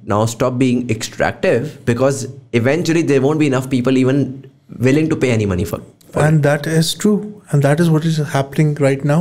now stop being extractive because eventually there won't be enough people even willing to pay any money for And that is true, and that is what is happening right now.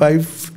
5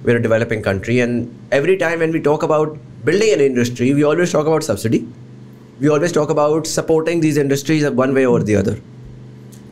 we are a developing country, and every time when we talk about building an industry, we always talk about subsidy, we always talk about supporting these industries one way or the other.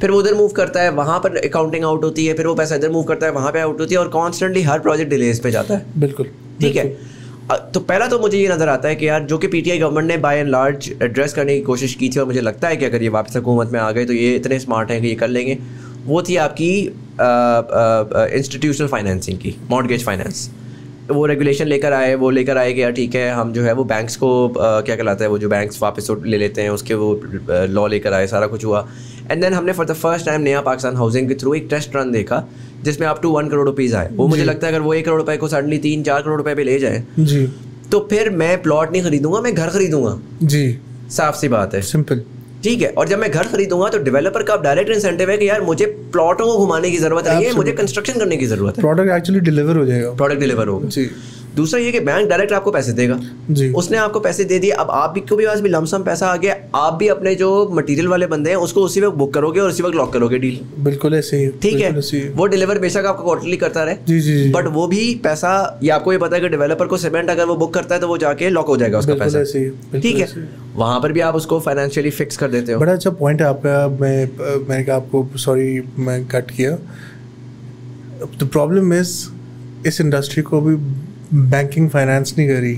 پھر وہ ادھر move کرتا ہے, وہاں پر accounting out ہوتی ہے, پھر وہ پیسہ ادھر موو کرتا ہے, وہاں پہ آؤٹ ہوتی ہے, اور کانسٹنٹلی ہر پروجیکٹ ڈیلیز پہ جاتا ہے. بالکل ٹھیک ہے. تو پہلا تو مجھے یہ نظر آتا ہے کہ یار جو کہ پی ٹی آئی گورنمنٹ نے بائی اینڈ لارج ایڈریس کرنے کی کوشش کی تھی, اور مجھے لگتا ہے کہ اگر یہ واپس حکومت میں آ گئے تو یہ اتنے اسمارٹ ہیں کہ یہ کر لیں گے, وہ تھی آپ کی انسٹیٹیوشنل فائنینسنگ کی, مارٹگیج فائنینس. وہ ریگولیشن لے کر آئے کہ یار ٹھیک ہے ہم جو ہے وہ بینکس کو کیا کہلاتا ہے, وہ جو بینکس واپس لے لیتے ہیں اس کے وہ لا لے کر آئے, سارا کچھ ہوا. اینڈ دین ہم نے فار دا فرسٹ ٹائم نیا پاکستان ہاؤسنگ کے تھرو ایک ٹیسٹ رن دیکھا جس میں آپ ٹو 1 کروڑ روپیز آئے. وہ مجھے لگتا ہے اگر وہ 1 کروڑ روپے کو سڈنلی 3-4 کروڑ روپے پہ لے جائیں جی تو پھر میں پلاٹ نہیں خریدوں گا, میں گھر خریدوں گا. جی صاف سی بات ہے, سمپل. ٹھیک ہے. اور جب میں گھر خریدوں گا تو ڈیولپر کا ڈائریکٹ انسینٹیو ہے کہ یار مجھے پلاٹوں کو گھمانے کی ضرورت نہیں ہے, مجھے کنسٹرکشن کرنے کی ضرورت ہے. پروڈکٹ ایکچولی ڈیلیور ہو جائے گا, پروڈکٹ ڈیلیور ہوگا. جی. دوسرا یہ کہ بینک ڈائریکٹ آپ کو پیسے دے گا. جی. اس نے آپ کو پیسے دے دیے, اب آپ بھی کو بھی پاس بھی لم سم پیسہ آ گیا, آپ بھی اپنے جو مٹیریل والے بندے ہیں اس کو اسی وقت بک کرو گے اور اسی وقت لاک کرو گے ڈیل. بالکل ایسے ہی. ٹھیک ہے. وہ ڈیلیور بے شک آپ کو کوارٹرلی کرتا رہے, جی جی, بٹ وہ بھی پیسہ یہ آپ کو یہ پتا ہے کہ ڈیولپر کو سیمنٹ اگر وہ بک کرتا ہے تو وہ جا کے لاک ہو جائے گا اس کا پیسہ. ٹھیک ہے. وہاں پر بھی آپ اس کو فائنینشیلی فکس کر دیتے ہو. بڑا اچھا پوائنٹ ہے آپ کا. میں نے کہا آپ کو سوری میں کٹ کیا. The problem is us industry کو بھی بینکنگ فائنانس نہیں کری,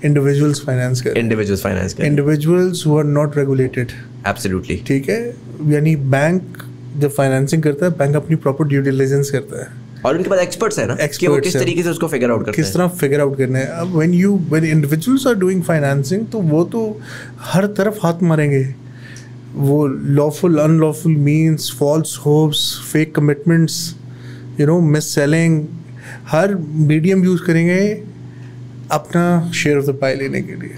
انڈیویجولس فائنانس کر, individuals who are not regulated. Absolutely. ٹھیک ہے. یعنی بینک جب فائنینسنگ کرتا ہے, بینک اپنی پراپر ڈیو ڈیلیجنس کرتا ہے, اور ان کے پاس ایکسپرٹس ہیں نا کہ وہ کس طریقے سے اس کو فگر آؤٹ کرتے ہیں, کس طرح فگر آؤٹ کرنا ہے. اب when individuals are doing financing تو وہ تو ہر طرف ہاتھ ماریں گے. وہ lawful unlawful means, false hopes, fake commitments, mis selling, ہر میڈیم یوز کریں گے اپنا شیئر آف دا پائی لینے کے لیے.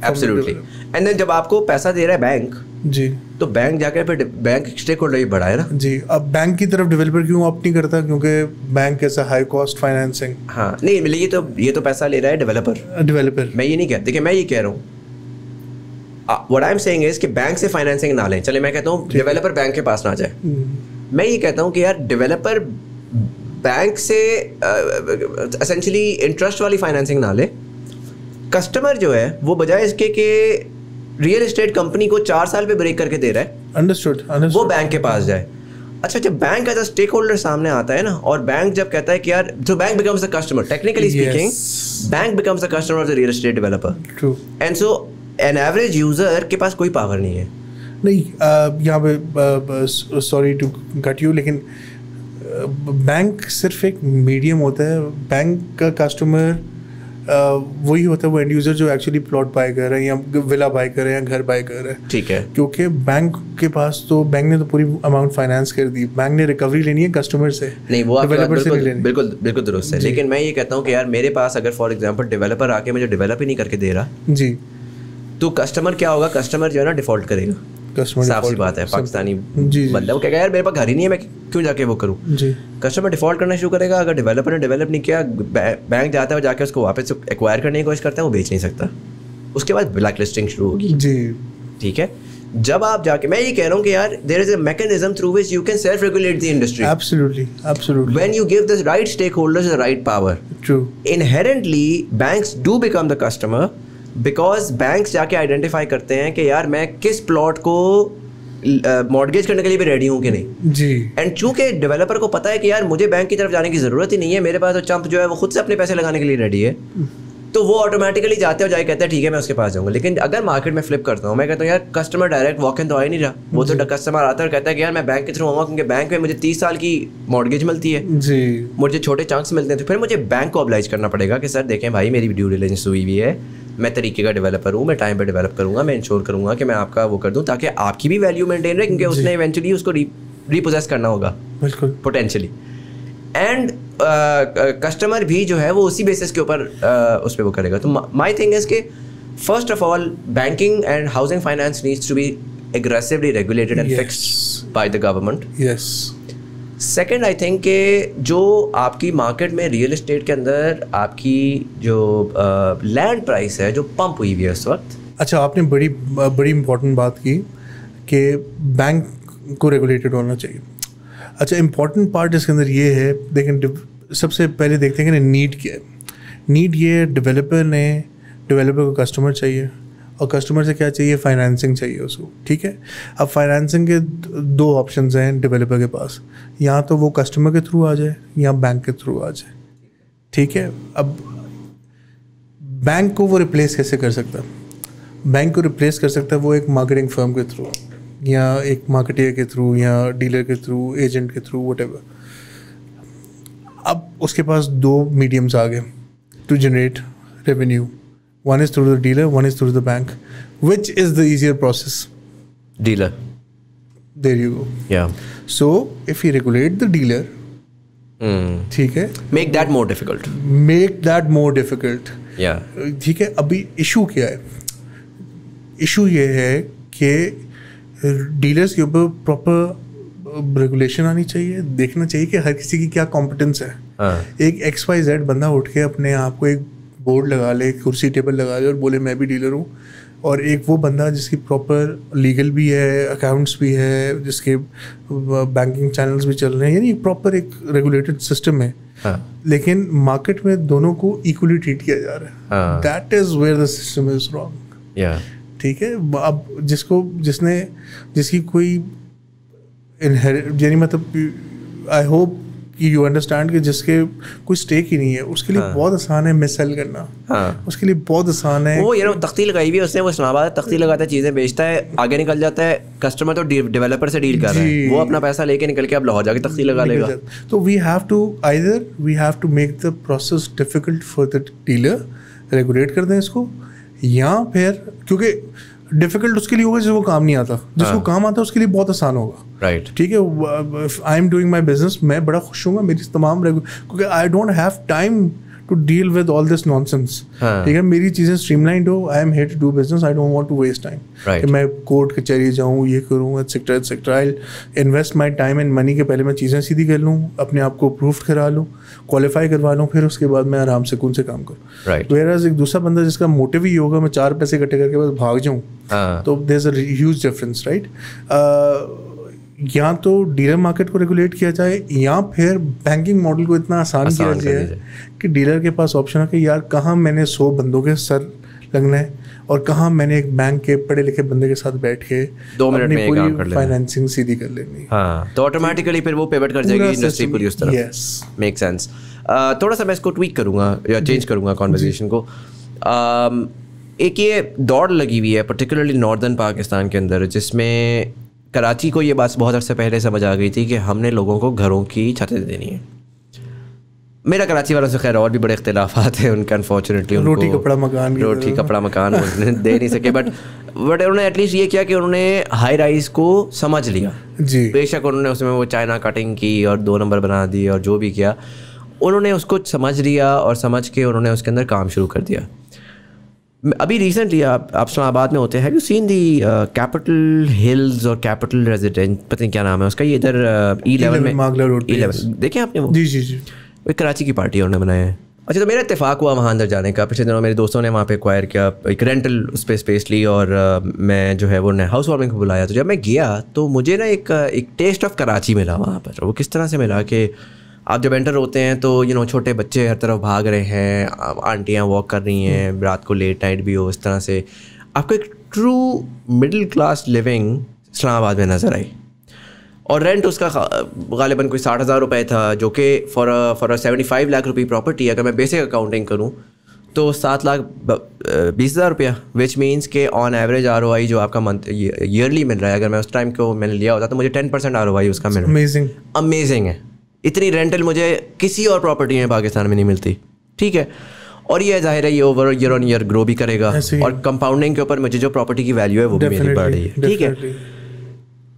ایبسلیوٹلی. اینڈ دین جب آپ کو پیسہ دے رہا ہے بینک, جی, تو بینک جا کے پھر بینک اسٹیک ہولڈر ہی بڑا ہے نا. جی. اب بینک کی طرف ڈیولپر کیوں آپ نہیں کرتا, کیونکہ بینک ایسا ہائی کاسٹ فائنینسنگ. ہاں نہیں, یہ تو پیسہ لے رہا ہے ڈیولپر. میں یہ نہیں کہتا, دیکھیں میں یہ کہہ رہا ہوں, what I'm saying is کہ بینک سے فائنینسنگ نہ لیں. چلے میں کہتا ہوں ڈیولپر بینک کے پاس نہ جائے. میں یہ کہتا ہوں کہ یار ڈیولپر بینک سے اسینشلی انٹرسٹ والی فائنینسنگ نہ لے. کسٹمر جو ہے وہ بجائے اس کے کہ ریئل اسٹیٹ کمپنی کو 4 سال پہ بریک کر کے دے رہا ہے, انڈرسٹوڈ, وہ بینک کے پاس جائے. اچھا جب bank as a stake holder سامنے آتا ہے نا, اور بینک جب کہتا ہے کہ یار تو bank becomes the customer, technically speaking bank becomes the customer of the real estate developer. True. And so an average user کے پاس کوئی پاور نہیں ہے. نہیں یہاں پہ سوری ٹو کٹ یو, لیکن بینک صرف ایک میڈیم ہوتا ہے. بینک کا کسٹمر وہی ہوتا ہے, وہ اینڈ یوزر جو ایکچولی پلاٹ بائی کر رہے ہیں یا ولا بائی کر رہے ہیں یا گھر بائی کر رہے ہیں. ٹھیک ہے. کیونکہ بینک کے پاس تو بینک نے تو پوری اماؤنٹ فائنانس کر دی, بینک نے ریکوری لینی ہے کسٹمر سے, نہیں وہ بالکل درست ہے. لیکن میں یہ کہتا ہوں کہ یار میرے پاس اگر فار ایگزامپل ڈیولپر آ کے مجھے ڈیولپ ہی نہیں کر کے دے رہا, جی, تو کسٹمر کیا ہوگا, کسٹمر جو ہے نا ڈیفالٹ کرے گا. صاف سی بات ہے, پاکستانی بندہ وہ کہے گا یار میرے پاس گھر ہی نہیں ہے, میں کیوں جا کے وہ کروں. کسٹمر ڈیفالٹ کرنا شروع کرے گا. اگر ڈیولپر نے ڈیولپ نہیں کیا, بینک جاتا ہے جا کے اس کو واپس ایکوائر کرنے کی کوشش کرتا ہے, وہ بیچ نہیں سکتا. اس کے بعد بلیک لسٹنگ شروع ہوگی. جی ٹھیک ہے. جب آپ جا کے, میں یہ کہہ رہا ہوں کہ یار there is a mechanism through which you can self regulate the industry. Absolutely. When you give the right stakeholders the right power, true, inherently banks do become the customer, because banks جا کے identify کرتے ہیں کہ یار میں کس plot کو mortgage کرنے کے لیے بھی ریڈی ہوں کہ نہیں. جی. اینڈ چونکہ ڈیولپر کو پتا ہے کہ یار مجھے بینک کی طرف جانے کی ضرورت ہی نہیں ہے, میرے پاس تو چمپ جو ہے وہ خود سے اپنے پیسے لگانے کے لیے ریڈی ہے, تو وہ آٹومیٹکلی جاتے ہو جائے کہتے ہیں ٹھیک ہے میں اس کے پاس جاؤں گا. لیکن اگر مارکیٹ میں فلپ کرتا ہوں, میں کہتا ہوں یار کسٹمر ڈائریکٹ واک ان تو آ ہی نہیں رہا, وہ تو کسٹمر آتا ہے اور کہتا ہے کہ یار میں بینک کے تھرو آؤں گا, کیونکہ بینک میں مجھے 30 سال کی مارٹگیج ملتی ہے, جی, مجھے چھوٹے چانس ملتے ہیں. تو پھر مجھے بینک کو ابلائز کرنا پڑے گا کہ سر دیکھیں بھائی میری ڈیو ڈیلیجنس ہوئی ہوئی ہے, میں طریقے کا ڈیولپر ہوں, میں ٹائم پہ ڈیولپ کروں گا, میں انشور کروں گا کہ میں آپ کا وہ کر دوں تاکہ آپ کی بھی ویلیو مینٹین رہے, کیونکہ اس نے ایونچولی اس کو ریپوزیس کرنا ہوگا بالکل پوٹینشلی. اینڈ کسٹمر بھی جو ہے وہ اسی بیسس کے اوپر اس پہ وہ کرے گا. تو مائی تھنگ از کہ first of all banking and housing finance needs to be aggressively regulated and fixed by the government. Yes. Second I think کہ جو آپ کی مارکیٹ میں ریئل اسٹیٹ کے اندر آپ کی جو لینڈ پرائس ہے جو پمپ ہوئی ہوئی ہے اس وقت. اچھا آپ نے بڑی امپورٹنٹ بات کی کہ بینک کو ریگولیٹڈ ہونا چاہیے. اچھا امپورٹنٹ پارٹ اس کے اندر یہ ہے, دیکھیں سب سے پہلے دیکھتے ہیں کہ نیڈ کیا ہے. نیڈ یہ ہے ڈیولپر کو کسٹمر چاہیے, اور کسٹمر سے کیا چاہیے, فائنینسنگ چاہیے اس کو, ٹھیک ہے. اب فائنینسنگ کے 2 آپشنز ہیں ڈیولپر کے پاس, یا تو وہ کسٹمر کے تھرو آ جائے یا بینک کے تھرو آ جائے, ٹھیک ہے. اب بینک کو وہ ریپلیس کیسے کر سکتا ہے؟ بینک کو ریپلیس کر سکتا ہے وہ ایک مارکیٹنگ فرم کے تھرو, یا ایک مارکیٹر کے تھرو, یا ڈیلر کے تھرو, ایجنٹ کے تھرو, وٹ ایور. اب اس کے پاس 2 میڈیمس آ گئے to generate revenue. One is through the dealer, one is through the bank. Which is the easier process? Dealer. There you go. Yeah. So if you regulate the dealer, ٹھیک ہے, make that more difficult. Make that more difficult. Yeah. ٹھیک ہے. ابھی issue کیا ہے؟ Issue یہ ہے کہ ڈیلرس کے اوپر پراپر ریگولیشن آنی چاہیے, دیکھنا چاہیے کہ ہر کسی کی کیا کمپٹنس ہے. ایک XYZ بندہ اٹھ کے اپنے آپ کو ایک بورڈ لگا لے, کرسی ٹیبل لگا لے اور بولے میں بھی ڈیلر ہوں, اور ایک وہ بندہ جس کی پراپر لیگل بھی ہے, اکاؤنٹس بھی ہے, جس کے بینکنگ چینلس بھی چل رہے ہیں, یعنی پراپر ایک ریگولیٹڈ سسٹم ہے, لیکن مارکیٹ میں دونوں کو ایکولی ٹریٹ کیا جا رہا ہے. That is where the system is wrong. ٹھیک ہے. اب جس کی کوئی یعنی مطلب آئی ہوپ کہ یو انڈرسٹینڈ کہ جس کے کوئی اسٹیک ہی نہیں ہے, اس کے لیے بہت آسان ہے مس سیل کرنا. اس کے لیے بہت آسان ہے. وہ تختی لگائی ہوئی ہے اس نے, وہ اسلام آباد تختی لگاتا ہے, چیزیں بیچتا ہے, آگے نکل جاتا ہے. کسٹمر تو ڈیولپر سے ڈیل کر رہا ہے, وہ اپنا پیسہ لے کے نکل کے اب لاہور جا کے تختی لگا لے گا. تو we have to make the process difficult for the dealer, regulate کر دیں اس کو, یا پھر کیونکہ ڈیفیکلٹ اس کے لیے ہوگا جس کو کام نہیں آتا, جس کو کام آتا ہے اس کے لیے بہت آسان ہوگا. رائٹ, ٹھیک ہے. I am doing my business, میں بڑا خوش ہوں گا, میری تمام کیونکہ I don't have time to deal with all this nonsense. ٹھیک ہے, میری چیزیں اسٹریم لائنڈ ہو. I am here to do business, I don't want to waste time کہ میں کورٹ کچہری جاؤں, یہ کروں, etcetera etcetera. I invest my time and money کہ پہلے میں چیزیں سیدھی کر لوں, اپنے آپ کو اپروو کرا لوں, کوالیفائی کروا لوں, پھر اس کے بعد میں آرام سے کون سے کام کروں. ویئرز ایک دوسرا بندہ جس کا موٹیو ہی ہوگا میں 4 پیسے اکٹھے کر کے بس بھاگ جاؤں, تو دیر is a huge difference. Right, یا تو ڈیلر مارکیٹ کو ریگولیٹ کیا جائے, یا پھر بینکنگ ماڈل کو اتنا آسان کیا جائے کہ ڈیلر کے پاس آپشن ہے کہ یار کہاں میں نے 100 بندوں کے سر لگنا ہے, اور کہاں میں نے ایک بینک کے پڑھے لکھے بندے کے ساتھ بیٹھ کے 2 منٹ میں کام کر لینا, فائنینسنگ سیدھی کر لینی. ہاں, تو آٹومیٹکلی پھر وہ پیوٹ کر جائے گی انڈسٹری پوری اس طرف. یس, میک سینس. تھوڑا سا میں اس کو ٹویک کروں گا یا چینج کروں گا کانورسیشن کو. ایک یہ دوڑ لگی ہوئی ہے پرٹیکولرلی ناردرن پاکستان کے اندر, جس میں کراچی کو یہ بات بہت عرصے پہلے سمجھ آ گئی تھی کہ ہم نے لوگوں کو گھروں کی چھتیں دینی ہیں. میرا کراچی والوں سے خیر اور بھی بڑے اختلافات ہیں ان کا, انفارچونیٹلی روٹی کپڑا مکان دے نہیں سکے, بٹ انہوں نے ایٹ لیسٹ یہ کیا کہ انہوں نے ہائی رائز کو سمجھ لیا. جی, بے شک انہوں نے اس میں وہ چائنا کٹنگ کی اور 2 نمبر بنا دی اور جو بھی کیا, انہوں نے اس کو سمجھ لیا, اور سمجھ کے انہوں نے اس کے اندر کام شروع کر دیا. ابھی ریسنٹلی آپ اسلام آباد میں ہوتے ہیں, have you seen the capital Hills اور کیپٹل ریزیڈینٹ, پتہ نہیں کیا نام ہے اس کا, یہ ادھر E11 میں E11 دیکھیں آپ نے وہ؟ جی جی جی, وہ کراچی کی پارٹی انہوں نے بنایا ہے. اچھا, تو میرا اتفاق ہوا وہاں اندر جانے کا. پچھلے دنوں میرے دوستوں نے وہاں پہ ایکوائر کیا, ایک رینٹل اس پہ اسپیس لی, اور میں جو ہے وہ ہاؤس وارمنگ کو بلایا. تو جب میں گیا تو مجھے نا ایک ٹیسٹ آف کراچی ملا وہاں پر. وہ کس طرح سے ملا کہ آپ جب انٹر ہوتے ہیں تو چھوٹے بچے ہر طرف بھاگ رہے ہیں, آنٹیاں واک کر رہی ہیں, رات کو لیٹ نائٹ بھی ہو, اس طرح سے آپ کو ایک ٹرو مڈل کلاس لیونگ اسلام آباد میں نظر آئی. اور رینٹ اس کا غالباً کوئی 60,000 روپے تھا, جو کہ فار 75 لاکھ روپی پراپرٹی, اگر میں بیسک اکاؤنٹنگ کروں تو 7,20,000 روپیہ, وچ مینس کہ آن ایوریج ROI جو آپ کا منتھ ایئرلی مل رہا ہے, اگر میں اس ٹائم کو میں نے لیا ہوتا تو مجھے 10% ROI اس کا مل رہا ہے. امیزنگ ہے. اتنی رینٹل مجھے کسی اور پراپرٹی میں پاکستان میں نہیں ملتی. ٹھیک ہے, اور یہ ظاہر ہے یہ اوور ایئر آن ایئر گرو بھی کرے گا, اور کمپاؤنڈنگ کے اوپر مجھے جو پراپرٹی کی ویلیو ہے وہ بھی میری بڑھ رہی ہے. ٹھیک ہے,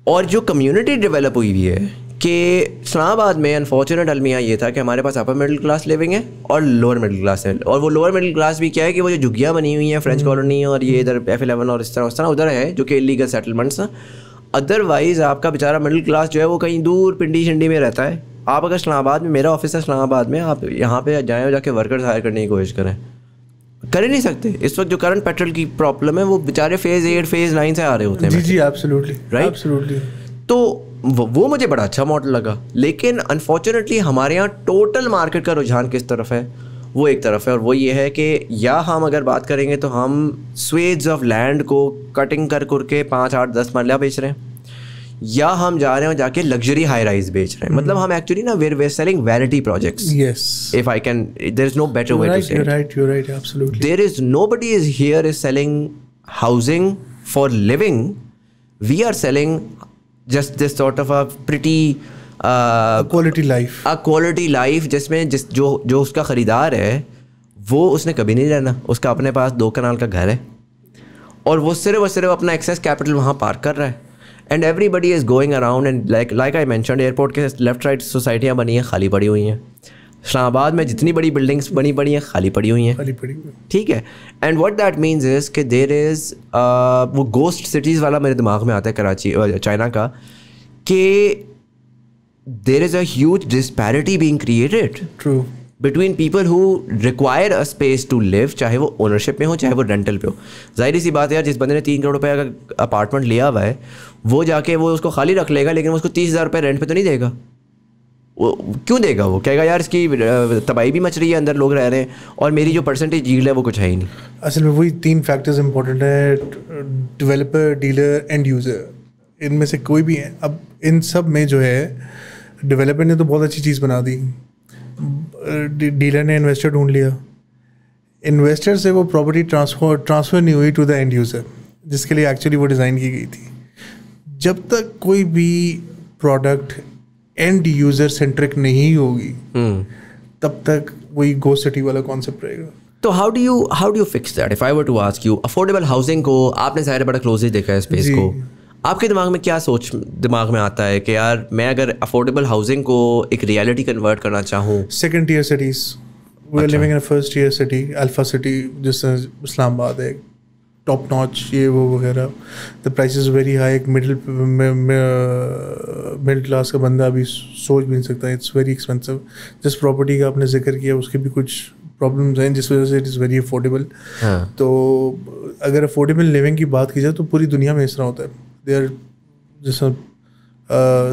اور جو کمیونٹی ڈیولپ ہوئی ہوئی ہے کہ اسلام آباد میں انفارچونیٹ المیہ یہ تھا کہ ہمارے پاس اپر مڈل کلاس لیونگ ہے اور لوور مڈل کلاس ہے. اور وہ لوور مڈل کلاس بھی کیا ہے کہ وہ جو جھگیاں بنی ہوئی ہیں فرینچ کالونی اور یہ ادھر F11 اور اس طرح ادھر ہے, جو کہ انلیگل سیٹلمنٹس ہیں. ادروائز آپ کا بیچارہ مڈل کلاس جو ہے وہ کہیں دور پنڈی شنڈی میں رہتا ہے. آپ اگر اسلام آباد میں, میرا آفس ہے اسلام آباد میں, آپ یہاں پہ جائیں اور جا کے ورکرز ہائر کرنے کی کوشش کریں, کر ہی نہیں سکتے. اس وقت جو کرنٹ پیٹرول کی پرابلم ہے وہ بیچارے فیز 8 فیز 9 سے آ رہے ہوتے ہیں. جی جی, ایبسلیوٹلی رائٹ. تو وہ مجھے بڑا اچھا ماڈل لگا. لیکن انفارچونیٹلی ہمارے یہاں ٹوٹل مارکیٹ کا رجحان کس طرف ہے, وہ ایک طرف ہے. اور وہ یہ ہے کہ یا ہم اگر بات کریں گے تو ہم سویڈز آف لینڈ کو کٹنگ کر کے 5, 8, 10 مرلہ بیچ رہے ہیں, یا ہم جا رہے ہیں جا کے لگژری ہائی رائز بیچ رہے ہیں. مطلب ہم ایکچولی نا we're selling vanity projects. If I can, there is no better way to say it. You're right, absolutely. There is nobody is here is selling housing for living. We are selling just this sort of a pretty quality life جس میں جو اس کا خریدار ہے وہ اس نے کبھی نہیں رہنا, اس کا اپنے پاس 2 کنال کا گھر ہے اور وہ صرف اپنا ایکسیس کیپٹل وہاں پارک کر رہا ہے. And everybody is going around and like I mentioned, airport کے لیفٹ رائٹ سوسائٹیاں بنی ہیں, خالی پڑی ہوئی ہیں. اسلام آباد میں جتنی بڑی بلڈنگس بنی پڑی ہیں خالی پڑی ہوئی ہیں, ٹھیک ہے. And what that means is کہ دیر از وہ گوسٹ سٹیز والا میرے دماغ میں آتا ہے کراچی چائنا کا, کہ there is a huge disparity being created between people who require a space to live, چاہے وہ اونرشپ میں ہو چاہے وہ رینٹل پہ ہو. ظاہری سی بات ہے یار, جس بندے نے 3 کروڑ روپے کا اپارٹمنٹ لیا ہوا ہے وہ جا کے وہ اس کو خالی رکھ لے گا, لیکن اس کو 30,000 روپے رینٹ پہ تو نہیں دے گا. وہ کیوں دے گا؟ وہ کہے گا یار اس کی تباہی بھی مچ رہی ہے, اندر لوگ رہ رہے ہیں, اور میری جو پرسنٹیج ییلڈ ہے وہ کچھ ہے ہی نہیں. اصل میں وہی 3 فیکٹرز امپورٹنٹ ہیں, ڈیولپر, ڈیلر, اینڈ یوزر. ان میں سے کوئی بھی ہے. اب ان سب میں جو ہے ڈیولپر نے تو بہت اچھی چیز بنا دی, ڈیلر نے انویسٹر ڈھونڈ لیا, انویسٹر سے وہ پراپرٹی ٹرانسفر نہیں ہوئی ٹو دا اینڈ یوزر جس کے لیے ایکچولی وہ ڈیزائن کی گئی تھی. جب تک کوئی بھی پروڈکٹ اینڈ یوزر سینٹرک نہیں ہوگی تب تک وہی گو سٹی والا کانسیپٹ رہے گا. تو how do you fix that? If I were to ask you, affordable housing کو آپ نے ظاہر بڑا کلوزلی دیکھا ہے اسپیس کو, آپ کے دماغ میں کیا سوچ دماغ میں آتا ہے کہ یار میں اگر افورڈیبل ہاؤسنگ کو ایک ریئلٹی کنورٹ کرنا چاہوں؟ Second tier cities, we are living in first tier city, alpha city جس طرح اسلام آباد ہے, ٹاپ ناچ یہ وہ وغیرہ. The price is very high. ایک مڈل کلاس کا بندہ ابھی سوچ بھی نہیں سکتا, اٹس ویری ایکسپینسو. جس پراپرٹی کا آپ نے ذکر کیا اس کے بھی کچھ پرابلمز ہیں جس وجہ سے اٹ از ویری افورڈیبل. تو اگر افورڈیبل لیونگ کی بات کی جائے تو پوری دنیا میں اس طرح ہوتا ہے. دے آر جیسا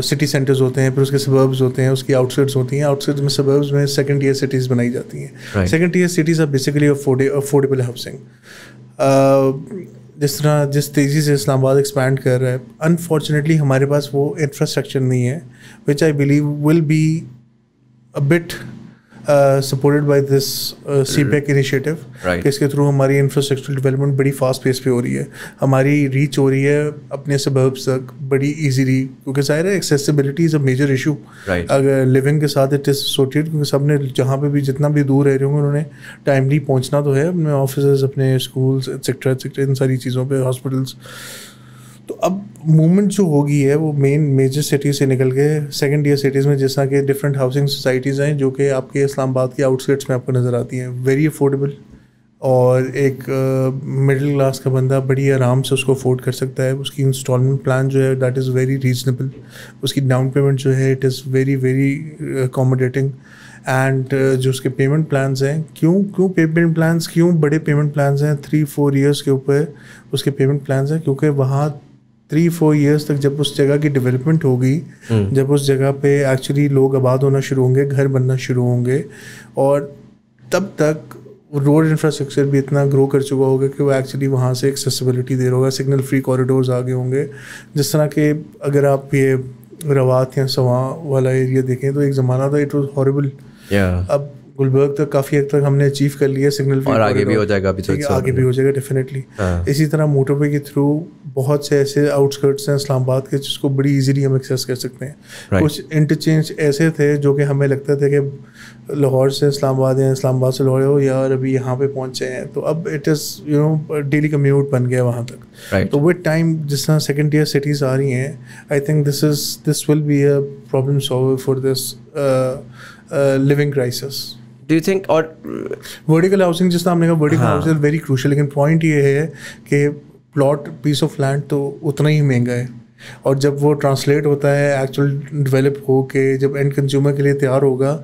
سٹی سینٹرز ہوتے ہیں, پھر اس کے سبربز ہوتے ہیں, اس کی آؤٹسکرٹس ہوتی ہیں, آؤٹسکرٹس میں سبربز میں سیکنڈ ٹیئر سٹیز بنائی جاتی ہیں. Second tier cities are basically affordable housing. جس طرح جس تیزی سے اسلام آباد ایکسپینڈ کر رہا ہے, انفارچونیٹلی ہمارے پاس وہ انفراسٹرکچر نہیں ہے which I believe will be a bit supported by this CPEC initiative, کہ اس کے تھرو ہماری انفراسٹرکچرل ڈیولپمنٹ بڑی فاسٹ پیس پہ ہو رہی ہے, ہماری ریچ ہو رہی ہے اپنے سبربس تک بڑی ایزیلی, کیونکہ ظاہر ہے ایکسیسیبلٹی از اے میجر ایشو اگر لیونگ کے ساتھ اٹ از ایسوسیٹیڈ, کیونکہ سب نے جہاں پہ بھی جتنا بھی دور رہ رہے ہوں گے انہوں نے ٹائملی پہنچنا تو ہے اپنے آفیسز, اپنے اسکولس ایٹسیکٹرا ایٹسیکٹرا, ان ساری چیزوں پہ, ہاسپٹلس. تو اب موومنٹ جو ہوگی ہے وہ مین میجر سٹیز سے نکل کے سیکنڈ ٹیئر سٹیز میں, جس طرح کہ ڈفرینٹ ہاؤسنگ سوسائٹیز ہیں جو کہ آپ کے اسلام آباد کے آؤٹسکرٹس میں آپ کو نظر آتی ہیں, ویری افورڈیبل, اور ایک مڈل کلاس کا بندہ بڑی آرام سے اس کو افورڈ کر سکتا ہے. اس کی انسٹالمنٹ پلان جو ہے دیٹ از ویری ریزنیبل, اس کی ڈاؤن پیمنٹ جو ہے it is very very accommodating. And جو اس کے پیمنٹ پلانس ہیں, کیوں پیمنٹ پلانس, کیوں بڑے پیمنٹ پلانس ہیں 3-4 ایئرس کے اوپر اس کے پیمنٹ پلانس ہیں, کیونکہ وہاں 3-4 ایئرس تک جب اس جگہ کی ڈیولپمنٹ ہوگی, جب اس جگہ پہ ایکچولی لوگ آباد ہونا شروع ہوں گے, گھر بننا شروع ہوں گے, اور تب تک روڈ انفراسٹرکچر بھی اتنا گرو کر چکا ہوگا کہ وہ ایکچولی وہاں سے ایکسیسیبلٹی دے رہا ہوگا, سگنل فری کوریڈورز آگے ہوں گے. جس طرح کہ اگر آپ یہ روات یا سواں والا ایریا دیکھیں تو ایک زمانہ تھا اٹ واز ہارریبل. اب گلبرگ تک کافی حد تک ہم نے اچیو کر لیا سگنل فری, اور آگے بھی ہو جائے گا, آگے بھی ہو جائے گا ڈیفینیٹلی. اسی طرح موٹر وے کے تھرو بہت سے ایسے آؤٹسکرٹس ہیں اسلام آباد کے جس کو بڑی ایزیلی ہم ایکسیس کر سکتے ہیں. کچھ انٹرچینج ایسے تھے جو کہ ہمیں لگتا تھا کہ لاہور سے اسلام آباد یا اسلام آباد سے لاہور ہو یار ابھی یہاں پہ پہنچے ہیں, تو اب اٹ از ڈیلی کمیوٹ بن گیا وہاں تک. تو ود ٹائم جس طرح سیکنڈ ٹیئر سٹیز آ رہی ہیں, I think this will be a problem solver for this living crisis. Do you think, اور ورٹیکل ہاؤسنگ جس طرح ہم نے کہا ورٹیکل ہاؤسنگ ویری کروشل, لیکن پوائنٹ یہ ہے کہ پلاٹ پیس آف لینڈ تو اتنا ہی مہنگا ہے, اور جب وہ ٹرانسلیٹ ہوتا ہے ایکچوئل ڈیولپ ہو کے جب اینڈ کنزیومر کے لیے تیار ہوگا,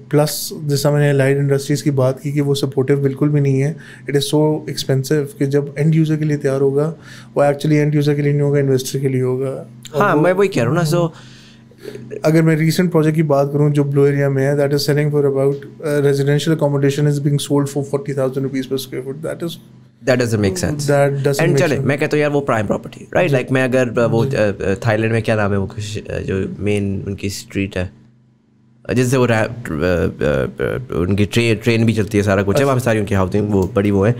پلس جیسا میں نے لائٹ انڈسٹریز کی بات کی کہ وہ سپورٹیو بالکل بھی نہیں ہے, اٹ از سو ایکسپینسو کہ جب اینڈ یوزر کے لیے تیار ہوگا وہ ایکچولی اینڈ یوزر کے لیے نہیں ہوگا, انویسٹر کے لیے ہوگا. ہاں میں وہی کہہ رہا ہوں نا. سو اگر میں ریسنٹ پروجیکٹ کی بات کروں جو بلو ایریا میں ہے, that is selling for about residential accommodation is being sold for 40,000 rupees پر square feet. That doesn't make sense. And چلے میں کہتا ہوں یار وہ پرائم پراپرٹی رائٹ, لائک میں اگر وہ تھائی لینڈ میں کیا نام ہے وہ جو مین ان کی اسٹریٹ ہے جس سے وہ ان کی ٹرین بھی چلتی ہے, سارا کچھ ہے وہاں پہ, ساری ان کی ہاؤسنگ وہ بڑی وہ ہے.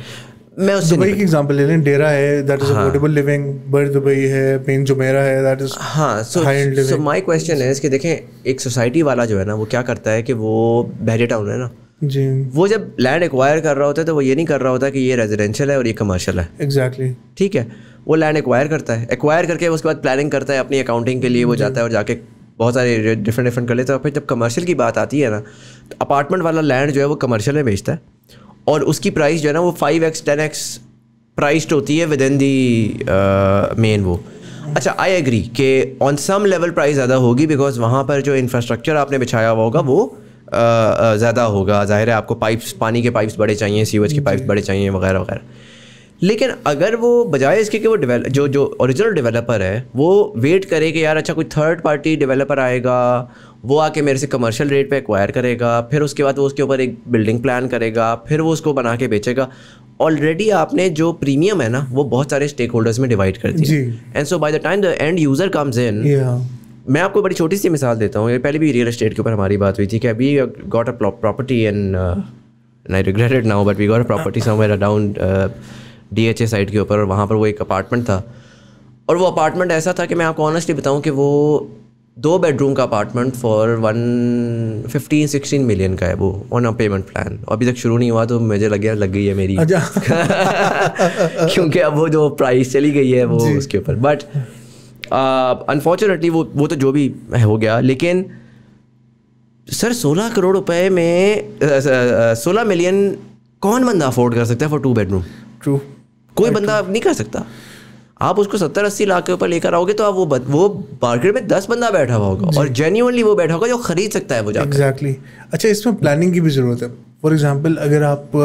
میں اس دبئی کی ایگزامپل لے لیں, ڈیرا ہے that is affordable living, Bur Dubai ہے, مین جمیرہ ہے that is high end living. So my question ہے کہ دیکھیں ایک سوسائٹی والا جو ہے نا وہ کیا کرتا ہے کہ وہ بحریہ ٹاؤن ہے نا جی, وہ جب لینڈ ایکوائر کر رہا ہوتا ہے تو وہ یہ نہیں کر رہا ہوتا کہ یہ ریزیڈینشیل ہے اور یہ کمرشل ہے. ایگزیکٹلی ٹھیک ہے, وہ لینڈ ایکوائر کرتا ہے, ایکوائر کر کے اس کے بعد پلاننگ کرتا ہے اپنی اکاؤنٹنگ کے لیے, وہ جاتا ہے اور جا کے بہت سارے ڈفرینٹ کر لیتا ہے. اور پھر جب کمرشل کی بات آتی ہے نا تو اپارٹمنٹ والا لینڈ جو ہے وہ کمرشل میں بیچتا ہے اور اس کی پرائس جو ہے نا وہ 5x 10x پرائسڈ ہوتی ہے ود ان دی مین وہ. اچھا آئی ایگری کہ آن سم لیول پرائز زیادہ ہوگی بیکاز وہاں پر جو انفراسٹرکچر آپ نے بچھایا ہوا ہوگا وہ زیادہ ہوگا, ظاہر ہے آپ کو پائپس, پانی کے پائپس بڑے چاہیے, سیویج کے پائپس بڑے چاہیے وغیرہ وغیرہ. لیکن اگر وہ بجائے اس کے کہ وہ جو اوریجنل ڈیولپر ہے وہ ویٹ کرے کہ یار اچھا کوئی تھرڈ پارٹی ڈیولپر آئے گا, وہ آ کے میرے سے کمرشل ریٹ پہ ایکوائر کرے گا, پھر اس کے بعد وہ اس کے اوپر ایک بلڈنگ پلان کرے گا, پھر وہ اس کو بنا کے بیچے گا, آلریڈی آپ نے جو پریمیم ہے نا وہ بہت سارے اسٹیک ہولڈرز میں ڈیوائڈ کر دی. And so by the time the end user comes in, میں آپ کو بڑی چھوٹی سی مثال دیتا ہوں, یہ پہلے بھی ریئل اسٹیٹ کے اوپر ہماری بات ہوئی تھی کہ ابھی got a property and I regret it now but we got a property somewhere around DHA side کے اوپر, اور وہاں پر وہ ایک اپارٹمنٹ تھا, اور وہ اپارٹمنٹ ایسا تھا کہ میں آپ کو آنیسٹلی بتاؤں کہ وہ 2 بیڈروم کا اپارٹمنٹ فار 15-16 ملین کا ہے وہ آن اے پیمنٹ پلان. ابھی تک شروع نہیں ہوا تو مجھے لگ گئی ہے میری کیونکہ اب وہ جو پرائز چلی گئی ہے وہ اس کے اوپر. بٹ انفارچونیٹلی وہ تو جو بھی ہو گیا, لیکن سر 16 کروڑ روپے میں 16 ملین کون بندہ افورڈ کر سکتا ہے فار 2 بیڈروم؟ ٹرو, کوئی بندہ نہیں کر سکتا. آپ اس کو 70-80 لاکھ کے اوپر لے کر آؤ گے تو آپ وہ مارکیٹ میں 10 بندہ بیٹھا ہوا ہوگا اور جینیونلی وہ بیٹھا ہوگا جو خرید سکتا ہے وہ جا کے. ایگزیکٹلی. اچھا اس میں پلاننگ کی بھی ضرورت ہے. فار ایگزامپل اگر آپ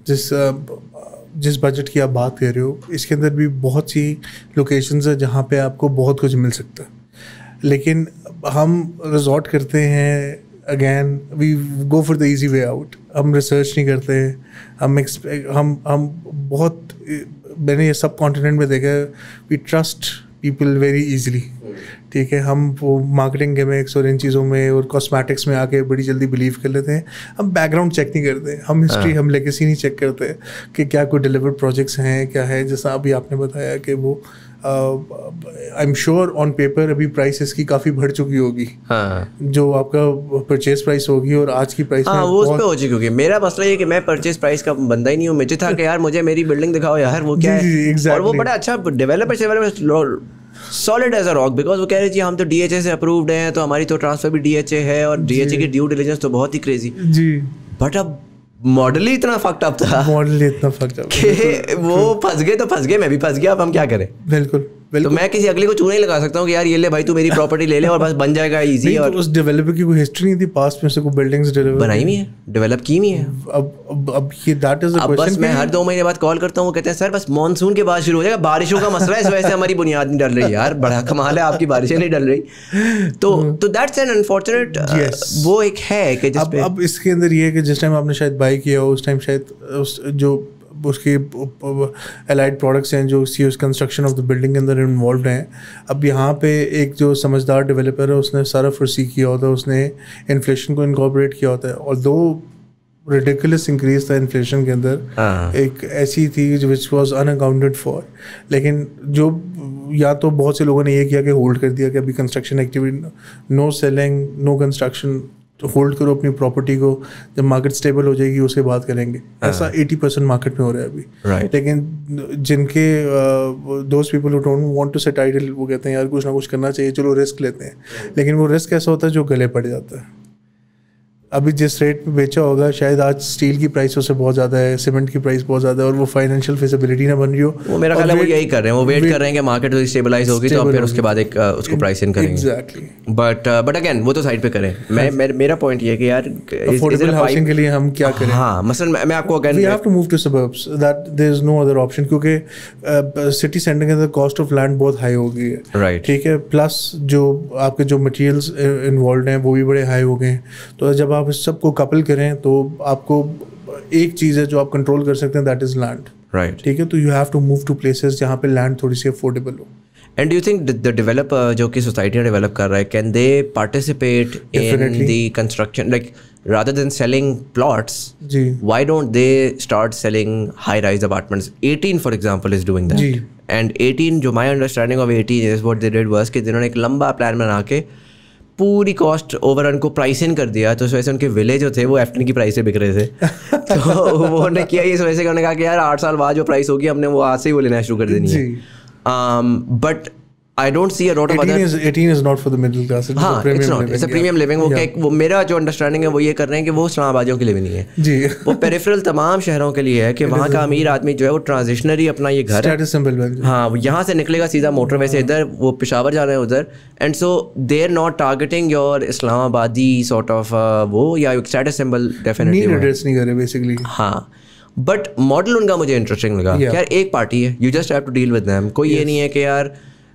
جس بجٹ کی آپ بات کر رہے ہو اس کے اندر بھی بہت سی لوکیشنز ہیں جہاں پہ آپ کو بہت کچھ مل سکتا ہے, لیکن ہم ریزورٹ کرتے ہیں again we go for the easy way out. ہم ریسرچ نہیں کرتے, ہم بہت, میں نے یہ سب کانٹیننٹ میں دیکھا ہے, we trust people very easily. ٹھیک ہے, ہم وہ مارکیٹنگ گیمکس اور ان چیزوں میں اور کاسمیٹکس میں آ کے بڑی جلدی بلیو کر لیتے ہیں. ہم بیک گراؤنڈ چیک نہیں کرتے, ہم ہسٹری, ہم لیگیسی نہیں چیک کرتے کہ کیا کوئی ڈیلیورڈ پروجیکٹس ہیں کیا ہے. جیسا ابھی آپ نے بتایا کہ وہ I am sure on paper ابھی پرائس اس کی کافی بڑھ چکی ہوگی, جو آپ کا پرچیز پرائس ہوگی اور آج کی پرائس وہ اس پہ ہو چکی ہوگی. میرا مسئلہ یہ کہ میں پرچیز پرائس کا بندہ ہی نہیں ہوں. مجھے تھا کہ یار مجھے میری بلڈنگ دکھاؤ یار وہ کیا ہے, اور وہ بڑا اچھا developer solid as a rock, because وہ کہہ رہے جی ہم تو DHA سے اپرووڈ ہیں تو ہماری تو ٹرانسفر بھی DHA ہے اور DHA کی ڈیو ڈیلیجنس تو بہت ہی کریزی. جی بٹ اب ماڈل ہی اتنا فکڈ اپ تھا, ماڈل اتنا فکڈ اپ کہ وہ پھنس گئے تو پھنس گئے, میں بھی پھنس گیا. اب ہم کیا کریں؟ بالکل. تو میں کسی اگلے کو چونا نہیں لگا سکتا ہوں کہ یار یہ لے بھائی تو میری پراپرٹی لے لے اور بس بن جائے گا ایزی. اور اس ڈیولپر کی کوئی ہسٹری نہیں تھی پاسٹ میں سے, کوئی بلڈنگز بنائی ہوئی ہیں, ڈیولپ کی ہوئی ہیں. اب یہ دیٹ از اب بس میں ہر 2 مہینے بعد کال کرتا ہوں, وہ کہتے ہیں سر بس مانسون کے بعد شروع ہو جائے گا, بارشوں کا مسئلہ ہے اس وجہ سے ہماری بنیاد نہیں ڈل رہی. یار بڑا کمال ہے, آپ کی بارشیں نہیں ڈل رہی. تو دیٹس این انفارچونیٹ, وہ ایک ہے کہ جس پہ اب اس کے اندر یہ ہے کہ جس ٹائم آپ نے شاید بائی کیا ہو اس ٹائم شاید جو اس کے الائڈ پروڈکٹس ہیں جو اس کنسٹرکشن آف دا بلڈنگ کے اندر انوالوڈ ہیں. اب یہاں پہ ایک جو سمجھدار ڈیولپر ہے اس نے سارا فرسی کیا ہوتا ہے, اس نے انفلیشن کو انکارپوریٹ کیا ہوتا ہے. اور 2 ریڈیکولس انکریز تھا انفلیشن کے اندر, ایک ایسی تھی which was in accounted for. لیکن جو یا تو بہت سے لوگوں نے یہ کیا کہ ہولڈ کر دیا کہ ابھی کنسٹرکشن ایکٹیویٹی, نو سیلنگ, نو کنسٹرکشن, ہولڈ کرو اپنی پراپرٹی کو, جب مارکیٹ اسٹیبل ہو جائے گی اس کے بعد کریں گے. ایسا 80% مارکیٹ میں ہو رہا ہے ابھی. لیکن جن کے those people who don't want to sit idle, وہ کہتے ہیں یار کچھ نہ کچھ کرنا چاہیے, چلو رسک لیتے ہیں. لیکن وہ رسک ایسا ہوتا ہے جو گلے پڑ جاتا ہے. ابھی جس ریٹ پہ بیچا ہوگا شاید آج اسٹیل کی پرائس اس سے بہت زیادہ ہے, سیمنٹ کی پرائس بہت زیادہ ہے, اور وہ فائنینشیل فیزیبلٹی نہ بن رہی ہو. وہ میرا خیال ہے وہ یہی کر رہے ہیں, وہ ویٹ کر رہے ہیں کہ مارکیٹ اسٹیبلائز ہوگی تو پھر اس کے بعد ایک اس کو پرائس ان کریں گے. بٹ اگین وہ تو سائڈ پہ کریں. میرا پوائنٹ یہ ہے کہ یار افورڈیبل ہاؤسنگ کے لیے ہم کیا کریں. ہاں مثلا میں آپ کو we have to move to suburbs, that there is no other option, کیونکہ سٹی سینٹر کے اندر کاسٹ آف لینڈ بہت ہائی ہو گئی ہے. رائٹ, ٹھیک ہے, پلس جو آپ کے جو مٹیریلس انوالوڈ ہیں وہ بھی بڑے ہائی ہو گئے ہیں. تو جب آپ اس سب کو کپل کریں تو آپ کو ایک چیز ہے جو آپ کنٹرول کر سکتے ہیں, دیٹ از لینڈ. رائٹ, ٹھیک ہے, تو you have to move to places جہاں پہ لینڈ تھوڑی سی افورڈیبل ہو. And do you think the developer جو کہ سوسائٹیاں ڈیولپ کر رہا ہے, can they participate in the construction, like rather than selling plots, why don't they start selling high rise apartments? 18 for example is doing that. And 18 جو my understanding of 18 is what they did was کہ جنہوں نے ایک لمبا plan بنا کے پوری cost over run کو پرائس ان کر دیا, تو اس وجہ سے ان کے ولیج جو تھے وہ ایفٹن کی پرائس سے بک رہے تھے. تو انہوں نے کیا اس وجہ سے, انہوں نے کہا کہ یار 8 سال بعد جو پرائس ہوگی ہم نے وہ آج سے ہی وہ لینا شروع کر دینی ہے. But I don't see a lot of other. 18 is not for the middle class. ہاں, it's not. It's a premium living. وہ میرا جو انڈرسٹینڈنگ ہے وہ یہ کر رہے ہیں کہ وہ اسلام آبادیوں کے لیے بھی نہیں ہے جی, وہ پیریفرل تمام شہروں کے لیے ہے کہ وہاں کا امیر آدمی جو ہے وہ ٹرانزیشنری اپنا یہ گھر ہے, ہاں یہاں سے نکلے گا سیدھا موٹر وے سے ادھر, وہ پشاور جا رہے ہیں ادھر, and so they are not targeting your اسلام آبادی سارٹ آف وہ یا اسٹیٹس سمبل ڈیفینیٹلی ایڈریس نہیں کر رہے بیسیکلی. ہاں, بٹ ماڈل ان کا مجھے انٹرسٹنگ لگا. یار ایک پارٹی ہے, you just have to deal with them. کوئی یہ نہیں ہے کہ یار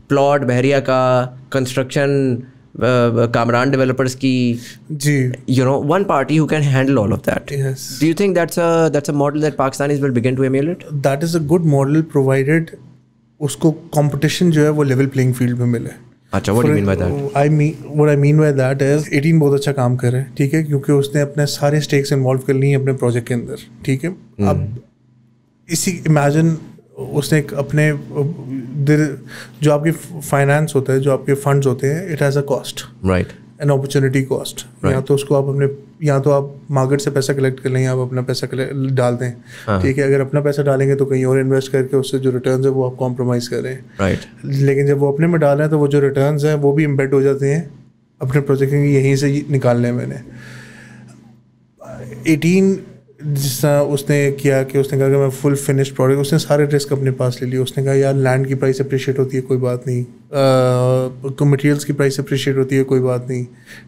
پلاٹ بحریہ کا کنسٹرکشن کامران ڈیولپرس کی, جی you know one party who can handle all of that. Do you think that's a model that Pakistanis will begin to emulate? That is a good model provided اس کو کمپٹیشن جو ہے وہ level playing field پہ ملے. اچھا, what do you mean by that? What I mean by that is 18 بہت اچھا کام کر رہے ہیں, ٹھیک ہے, کیونکہ اس نے اپنے سارے اسٹیکس انوالو کر لی ہیں اپنے پروجیکٹ کے اندر. ٹھیک ہے, اب اسی امیجن اس نے اپنے جو آپ کی فائنانس ہوتا ہے, جو آپ کے فنڈز ہوتے ہیں, it has a cost, right, an opportunity cost. یا تو اس کو آپ اپنے, یا تو آپ مارکیٹ سے پیسہ کلیکٹ کر لیں, آپ اپنا پیسہ ڈال دیں. ٹھیک ہے, اگر اپنا پیسہ ڈالیں گے تو کہیں اور انویسٹ کر کے اس سے جو ریٹرنز ہیں وہ آپ کمپرومائز کر رہے ہیں. رائٹ, لیکن جب وہ اپنے میں ڈالیں تو وہ جو ریٹرنز ہیں وہ بھی امبیڈ ہو جاتے ہیں اپنے پروجیکٹ کے, یہیں سے نکالنے میں نے 18 جس طرح اس نے کیا کہ اس نے کہا کہ میں فل فنش پروڈکٹ, اس نے سارے رسک اپنے پاس لے لیے. اس نے کہا یار لینڈ کی پرائس اپریشیٹ ہوتی ہے کوئی بات نہیں, مٹیریلس کی پرائس اپریشیٹ ہوتی ہے کوئی بات نہیں,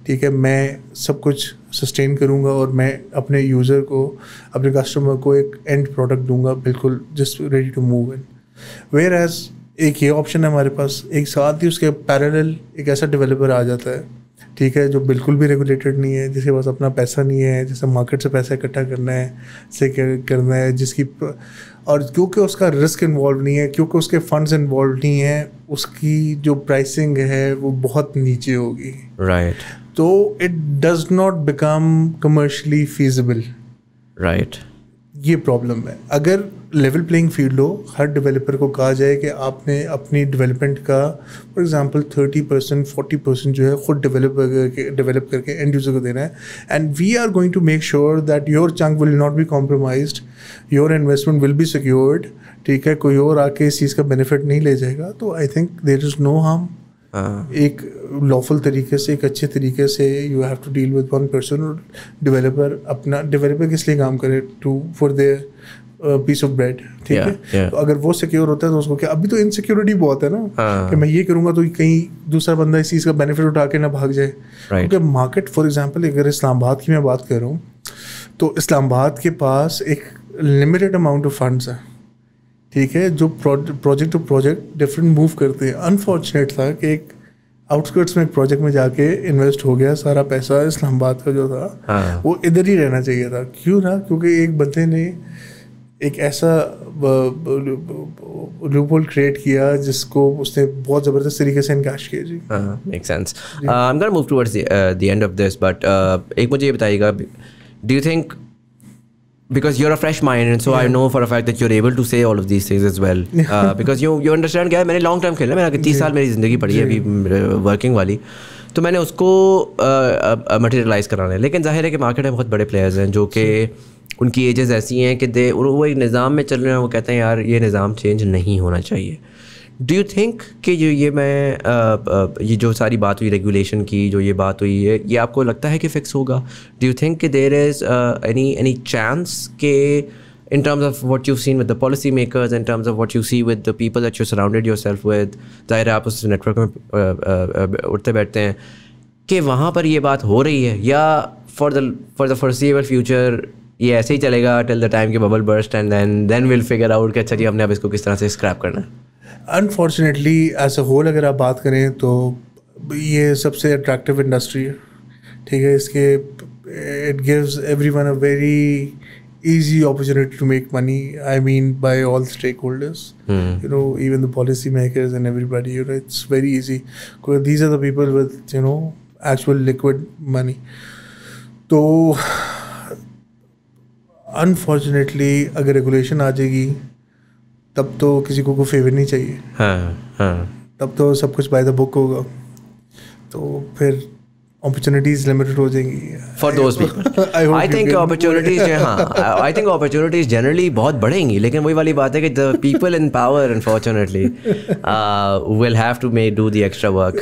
ٹھیک ہے, میں سب کچھ سسٹین کروں گا اور میں اپنے یوزر کو, اپنے کسٹمر کو ایک اینڈ پروڈکٹ دوں گا بالکل just ready to move in. Whereas ایک یہ آپشن ہے ہمارے پاس, ایک ساتھ ہی اس کے پیرالل ایک ایسا ڈیولپر آ جاتا ہے, ٹھیک ہے, جو بالکل بھی ریگولیٹڈ نہیں ہے, جس کے پاس اپنا پیسہ نہیں ہے, جسے مارکیٹ سے پیسہ اکٹھا کرنا ہے, سے کرنا ہے, جس کی, اور کیونکہ اس کا رسک انوالو نہیں ہے, کیونکہ اس کے فنڈز انوالو نہیں ہیں, اس کی جو پرائسنگ ہے وہ بہت نیچے ہوگی. رائٹ, تو it does not become commercially feasible. Right, یہ پرابلم ہے. اگر لیول پلینگ فیلڈ ہو, ہر ڈیولپر کو کہا جائے کہ آپ نے اپنی ڈیولپمنٹ کا فار ایگزامپل 30% 40% جو ہے خود ڈیولپ کر کے اینڈ یوزر کو دینا ہے, and we are going to make sure that your chunk will not be compromised, your investment will be secured. ٹھیک ہے, کوئی اور آ کے اس چیز کا بینیفٹ نہیں لے جائے گا. تو I think there is no harm. ایک لافل طریقے سے, ایک اچھے طریقے سے you have to deal with one person. Developer اپنا ڈیولپر کس لیے کام کرے, to for their piece of bread. ٹھیک ہے, تو اگر وہ سیکیور ہوتا ہے تو اس کو کیا, ابھی تو انسیکیورٹی بہت ہے نا کہ میں یہ کروں گا تو کہیں دوسرا بندہ اس چیز کا بینیفٹ اٹھا کے نہ بھاگ جائے. کیونکہ مارکیٹ فار ایگزامپل اگر اسلام آباد کی میں بات کر رہا ہوں تو اسلام آباد کے پاس ایک لمیٹیڈ اماؤنٹ آف فنڈس ہیں. ٹھیک ہے, جو project to project different move کرتے ہیں. انفارچونیٹ تھا کہ ایک آؤٹسکرٹس میں ایک پروجیکٹ میں جا کے انویسٹ ہو گیا, سارا پیسہ اسلام آباد کا جو تھا وہ ادھر ہی رہنا چاہیے تھا. کیوں نا, کیونکہ ایک بندے نے ایک ایسا لوپ ہول کریٹ کیا جس کو اس نے بہت زبردست طریقے سے انکیش کیا. جی make sense. I am gonna move towards the end of this, but ایک مجھے یہ بتائیے گا, do you think, because you're a fresh mind and so I know for a fact that you're able to say all of these things as well, because you understand کیا ہے, میں نے long time کھیلا, میرا 30 سال میری زندگی پڑی ہے ابھی ورکنگ والی, تو میں نے اس کو مٹیریلائز کرانا ہے. لیکن ظاہر ہے کہ مارکیٹ میں بہت بڑے پلیئرز ہیں جو کہ ان کی ایجز ایسی ہیں کہ وہ ایک نظام میں چل رہے ہیں, وہ کہتے ہیں یار یہ نظام چینج نہیں ہونا چاہیے. ڈو یو تھنک کہ یہ میں یہ جو ساری بات ہوئی ریگولیشن کی, جو یہ بات ہوئی ہے, یہ آپ کو لگتا ہے کہ فکس ہوگا؟ ڈو یو تھنک کہ دیر از اینی چانس کہ in terms of what you've seen with the policy makers, in terms of what you see with the people that you're surrounded yourself with, ظاہر ہے آپ اس net work میں اٹھتے بیٹھتے ہیں, کہ وہاں پر یہ بات ہو رہی ہے, یا for the foreseeable future یہ ایسے ہی چلے گا till the time کہ bubble burst and then we'll figure out کہ اچھا جی ہم نے اب اس کو کس طرح سے اسکریپ کرنا ہے؟ انفارچونیٹلی ایز اے ہول اگر آپ بات کریں تو یہ سب سے اٹریکٹیو انڈسٹری ہے, ٹھیک ہے. اس کے it gives every one a very easy opportunity to make money, I mean by all stakeholders, you know, even the policy makers and everybody, you know, it's very easy because these are the people with, you know, actual liquid money. So unfortunately اگر regulation آ جائے گی تب تو کسی کو کوئی fever نہیں چاہیے, تب تو سب کچھ بائی دا بک ہوگا, تو پھر opportunities limited ہو جائیں گی for those people. I think opportunities I think opportunities generally بہت بڑھیں گی, لیکن وہی والی بات ہے کہ the people in power unfortunately will have to do the extra work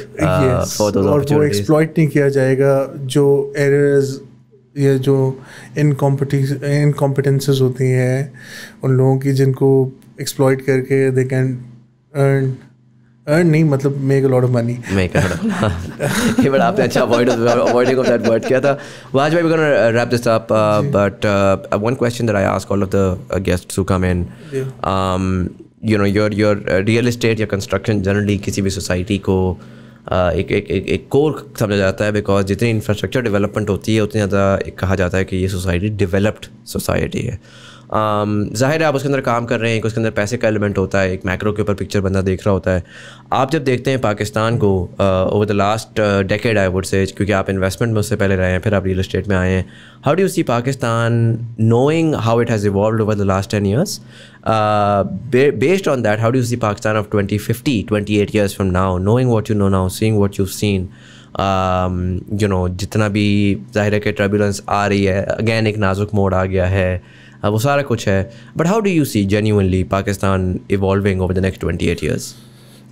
for those opportunities. اور وہ exploit نہیں کیا جائے گا جو errors یا جو incompetences ہوتی ہیں ان لوگوں کی, جن کو exploit کر کے they can earn نہیں مطلب make a lot of money. یہ بڑا آپ نے اچھا avoiding of that word کیا تھا. Waj bhai, we're going to wrap this up, but one question that I ask all of the guests who come in, you know, your real estate یا construction generally کسی بھی society کو ایک کور سمجھا جاتا ہے, بیکاز جتنی انفراسٹرکچر ڈیولپمنٹ ہوتی ہے اتنی زیادہ کہا جاتا ہے کہ یہ سوسائٹی ڈیولپڈ سوسائٹی ہے. ظاہر ہے آپ اس کے اندر کام کر رہے ہیں, اس کے اندر پیسے کا ایلیمنٹ ہوتا ہے, ایک میکرو کے اوپر پکچر بندہ دیکھ رہا ہوتا ہے. آپ جب دیکھتے ہیں پاکستان کو over the last decade I would سے, کیونکہ آپ انویسٹمنٹ میں اس سے پہلے رہے ہیں, پھر آپ ریئل اسٹیٹ میں آئے ہیں, how do you see Pakistan knowing how it has evolved over the last 10 years? Based on that, how do you see Pakistan of 2050, 28 years from now, knowing what you know now, seeing what you've seen, you know, جتنا بھی ظاہر ہے کہ turbulence آ رہی ہے, again ایک نازک موڑ آ گیا ہے, وہ سارا کچھ ہے, but how do you see genuinely Pakistan evolving over the next 28 years?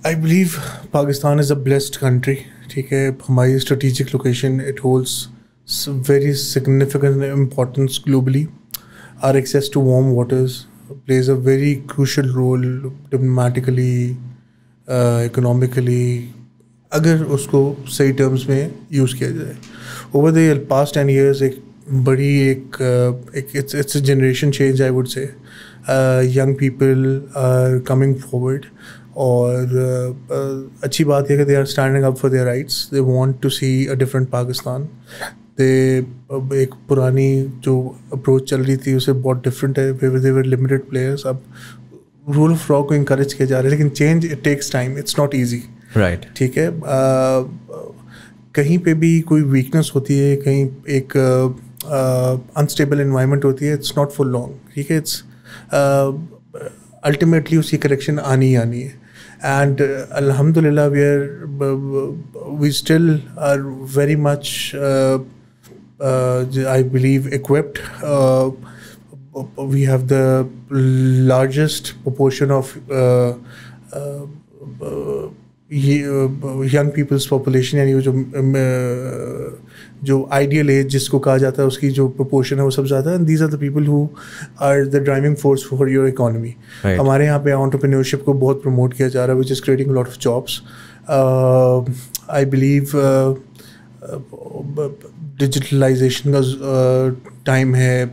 I believe Pakistan is a blessed country, ٹھیک ہے. ہماری strategic location it holds very significant importance globally. Our access to warm waters plays a very crucial role diplomatically, economically, اگر اس کو صحیح terms میں use کیا جائے. Over the past 10 years ایک بڑی ایک it's a generation change I would say. Young people are coming forward, اور اچھی بات ہے کہ they are standing up for their rights. They want to see a different Pakistan. ایک پرانی جو اپروچ چل رہی تھی اسے بہت ڈفرینٹ ہے, دیور لمیٹڈ پلیئرس. اب رول آف لا کو انکریج کیا جا رہا ہے, لیکن change it takes time, it's not easy, right, ٹھیک ہے. کہیں پہ بھی کوئی ویکنیس ہوتی ہے, کہیں ایک انسٹیبل انوائرمنٹ ہوتی ہے, اٹس ناٹ فار لانگ, ٹھیک ہے. اٹس الٹیمیٹلی اس کی کریکشن آنی ہی آنی ہے. اینڈ الحمد للہ we still are very much I believe equipped. We have the largest proportion of young people's population, یعنی جو ideal age جس کو کہا جاتا ہے اس کی جو proportion ہے وہ سب زیادہ ہے. And these are the people who are the driving force for your economy. ہمارے یہاں پہ entrepreneurship کو بہت promote کیا جا رہا ہے, which is creating a lot of jobs. I believe digitalisation کا ٹائم ہے,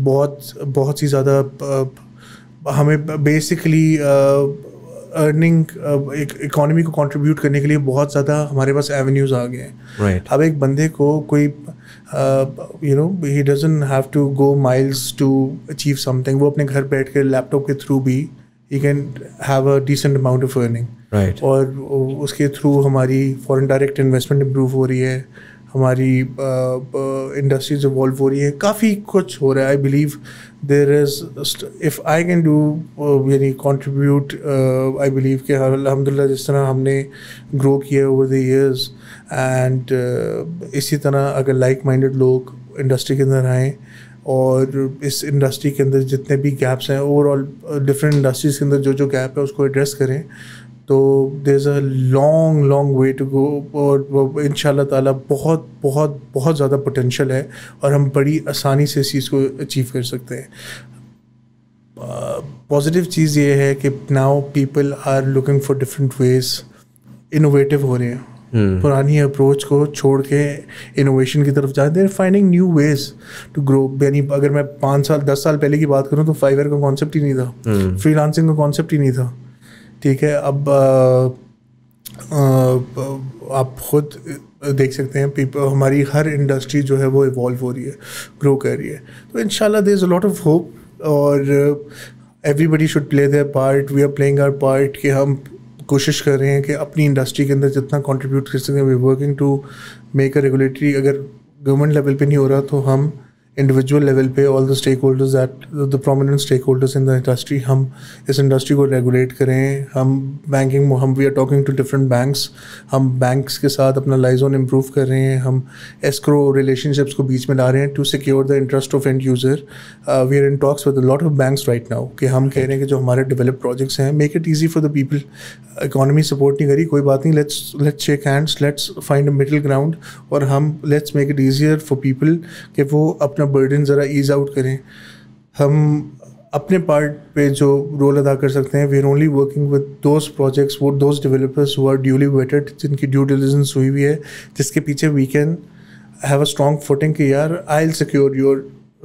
بہت سی زیادہ ہمیں بیسکلی ارننگ اکانومی کو کنٹریبیوٹ کرنے کے لیے بہت زیادہ ہمارے پاس ایونیوز آ گئے ہیں. اب ایک بندے کو کوئی you know he doesn't have to go miles to achieve something. وہ اپنے گھر بیٹھ کے لیپ ٹاپ کے تھرو بھی he can have a decent amount of earning. اور اس کے تھرو ہماری فارن ڈائریکٹ انویسٹمنٹ امپروو ہو رہی ہے, ہماری انڈسٹریز ایوالو ہو رہی ہے, کافی کچھ ہو رہا ہے. I believe there is if I can do یعنی کنٹریبیوٹ, آئی بلیو کہ الحمد للہ جس طرح ہم نے گرو کیا اوور دا ایئرز, اینڈ اسی طرح اگر لائک مائنڈیڈ لوگ انڈسٹری کے اندر آئیں, اور اس انڈسٹری کے اندر جتنے بھی گیپس ہیں اوور آل ڈفرینٹ انڈسٹریز کے اندر جو گیپ ہے اس کو ایڈریس کریں. تو دیر is a long way to go, اور ان شاء اللہ تعالیٰ بہت بہت بہت زیادہ پوٹینشیل ہے اور ہم بڑی آسانی سے اس چیز کو اچیو کر سکتے ہیں. پازیٹیو چیز یہ ہے کہ now people are looking for different ways, innovative ہو رہے ہیں, پرانی اپروچ کو چھوڑ کے انوویشن کی طرف جاتے ہیں, finding new ways to grow. یعنی اگر میں 5 سال 10 سال پہلے کی بات کروں تو فائیور کا کانسیپٹ ہی نہیں تھا, فری لانسنگ کا کانسیپٹ ہی نہیں تھا. ٹھیک ہے, اب آپ خود دیکھ سکتے ہیں ہماری ہر انڈسٹری جو ہے وہ ایوالو ہو رہی ہے, گرو کر رہی ہے. تو ان شاء اللہ there is a lot of hope, اور everybody should play their part. We are playing our part کہ ہم کوشش کر رہے ہیں کہ اپنی انڈسٹری کے اندر جتنا کنٹریبیوٹ کر سکیں. We working to make a regulatory, اگر گورنمنٹ لیول پہ نہیں ہو رہا تو ہم انڈیویجول لیول پہ all the stakeholders at the prominent stakeholders in the industry, ہم اس انڈسٹری کو ریگولیٹ کریں. ہم بینکنگ, ہم we are talking to different banks, ہم بینکس کے ساتھ اپنا لائزون امپروو کر رہے ہیں. ہم ایسکرو ریلیشن شپس کو بیچ میں لا رہے ہیں to secure the interest of end user. We are in talks with lot of banks right now کہ ہم کہہ رہے ہیں کہ جو ہمارے ڈیولپ پروجیکٹس ہیں make it easy for the people. Economy support نہیں کری, کوئی بات نہیں, let's shake hands, let's find a middle ground, اور ہم let's make it easier for people کہ وہ اپنا برڈن ذرا ایز آؤٹ کریں. ہم اپنے پارٹ پہ جو رول ادا کر سکتے ہیں, we are only working with those projects, those developers who are duly vetted, جن کی ڈیو ڈیلیجنس ہوئی ہوئی ہے, جس کے پیچھے we can have a strong footing کہ یار I will secure your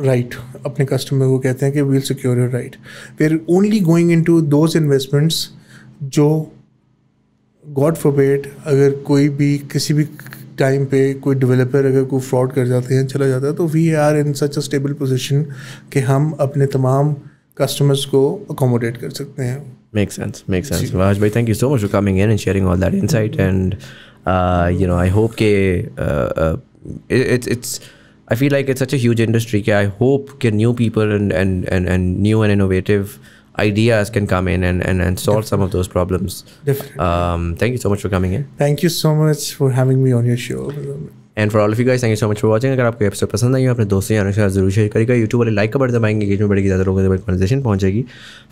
right. اپنے کسٹمر کو کہتے ہیں کہ we will secure your right. We are only going into those investments جو گاڈ فوربیڈ اگر کوئی بھی کسی بھی ٹائم پہ کوئی ڈیولپر اگر کوئی فراڈ کر جاتے ہیں, چلا جاتا ہے, تو we are in such a stable position کہ ہم اپنے تمام کسٹمرس کو اکوموڈیٹ کر سکتے ہیں. Makes sense. Raj bhai, thank you so much for coming in and sharing all that insight. And I hope I feel like it's such a huge industry. I hope new people and new and innovative ideas can come in and solve some of those problems. Definitely. Thank you so much for coming in. Thank you so much for having me on your show. And for all of you guys thank you so much for watching. اگر آپ کو episode پسند آئی ہو اپنے دوستوں یا کے ساتھ ضرور شیئر کرے گا. یوٹیوب والے لائک کا بٹن دبائیں گے, انگیجمنٹ بڑھے گی, زیادہ لوگوں تک کنورسیشن پہنچے گی.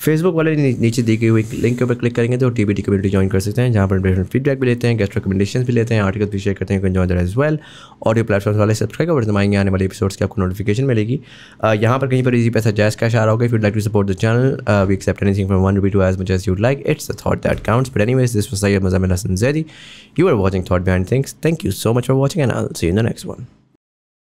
فیس بک والے نیچے دی گئی ہوئی لنک کے اوپر کلک کریں گے تو TBT کمیونٹی جوائن کر سکتے ہیں, جہاں پر فیڈ بیک بھی لیتے ہیں, گیسٹ ریکمنڈیشنز بھی لیتے ہیں, آرٹیکل بھی شیئر کرتے ہیں. Enjoy that as well. Audio platforms والے سبسکرائب کا بٹن دبائیں گے, آنے والے ایپیسوڈس کی آپ کو نوٹیفیکیشن ملے گی. یہاں پر کہیں پر ایزی پیسہ جائز کیش آ رہا ہوگا. If you like to support the channel, we accept anything from 1 rupee to as much as you'd like. It's the thought that counts. But anyways, this was Syed Muzammil Hasan Zaidi. You are watching Thought Behind Things. Thank you so much for watching, and I'll see you in the next one.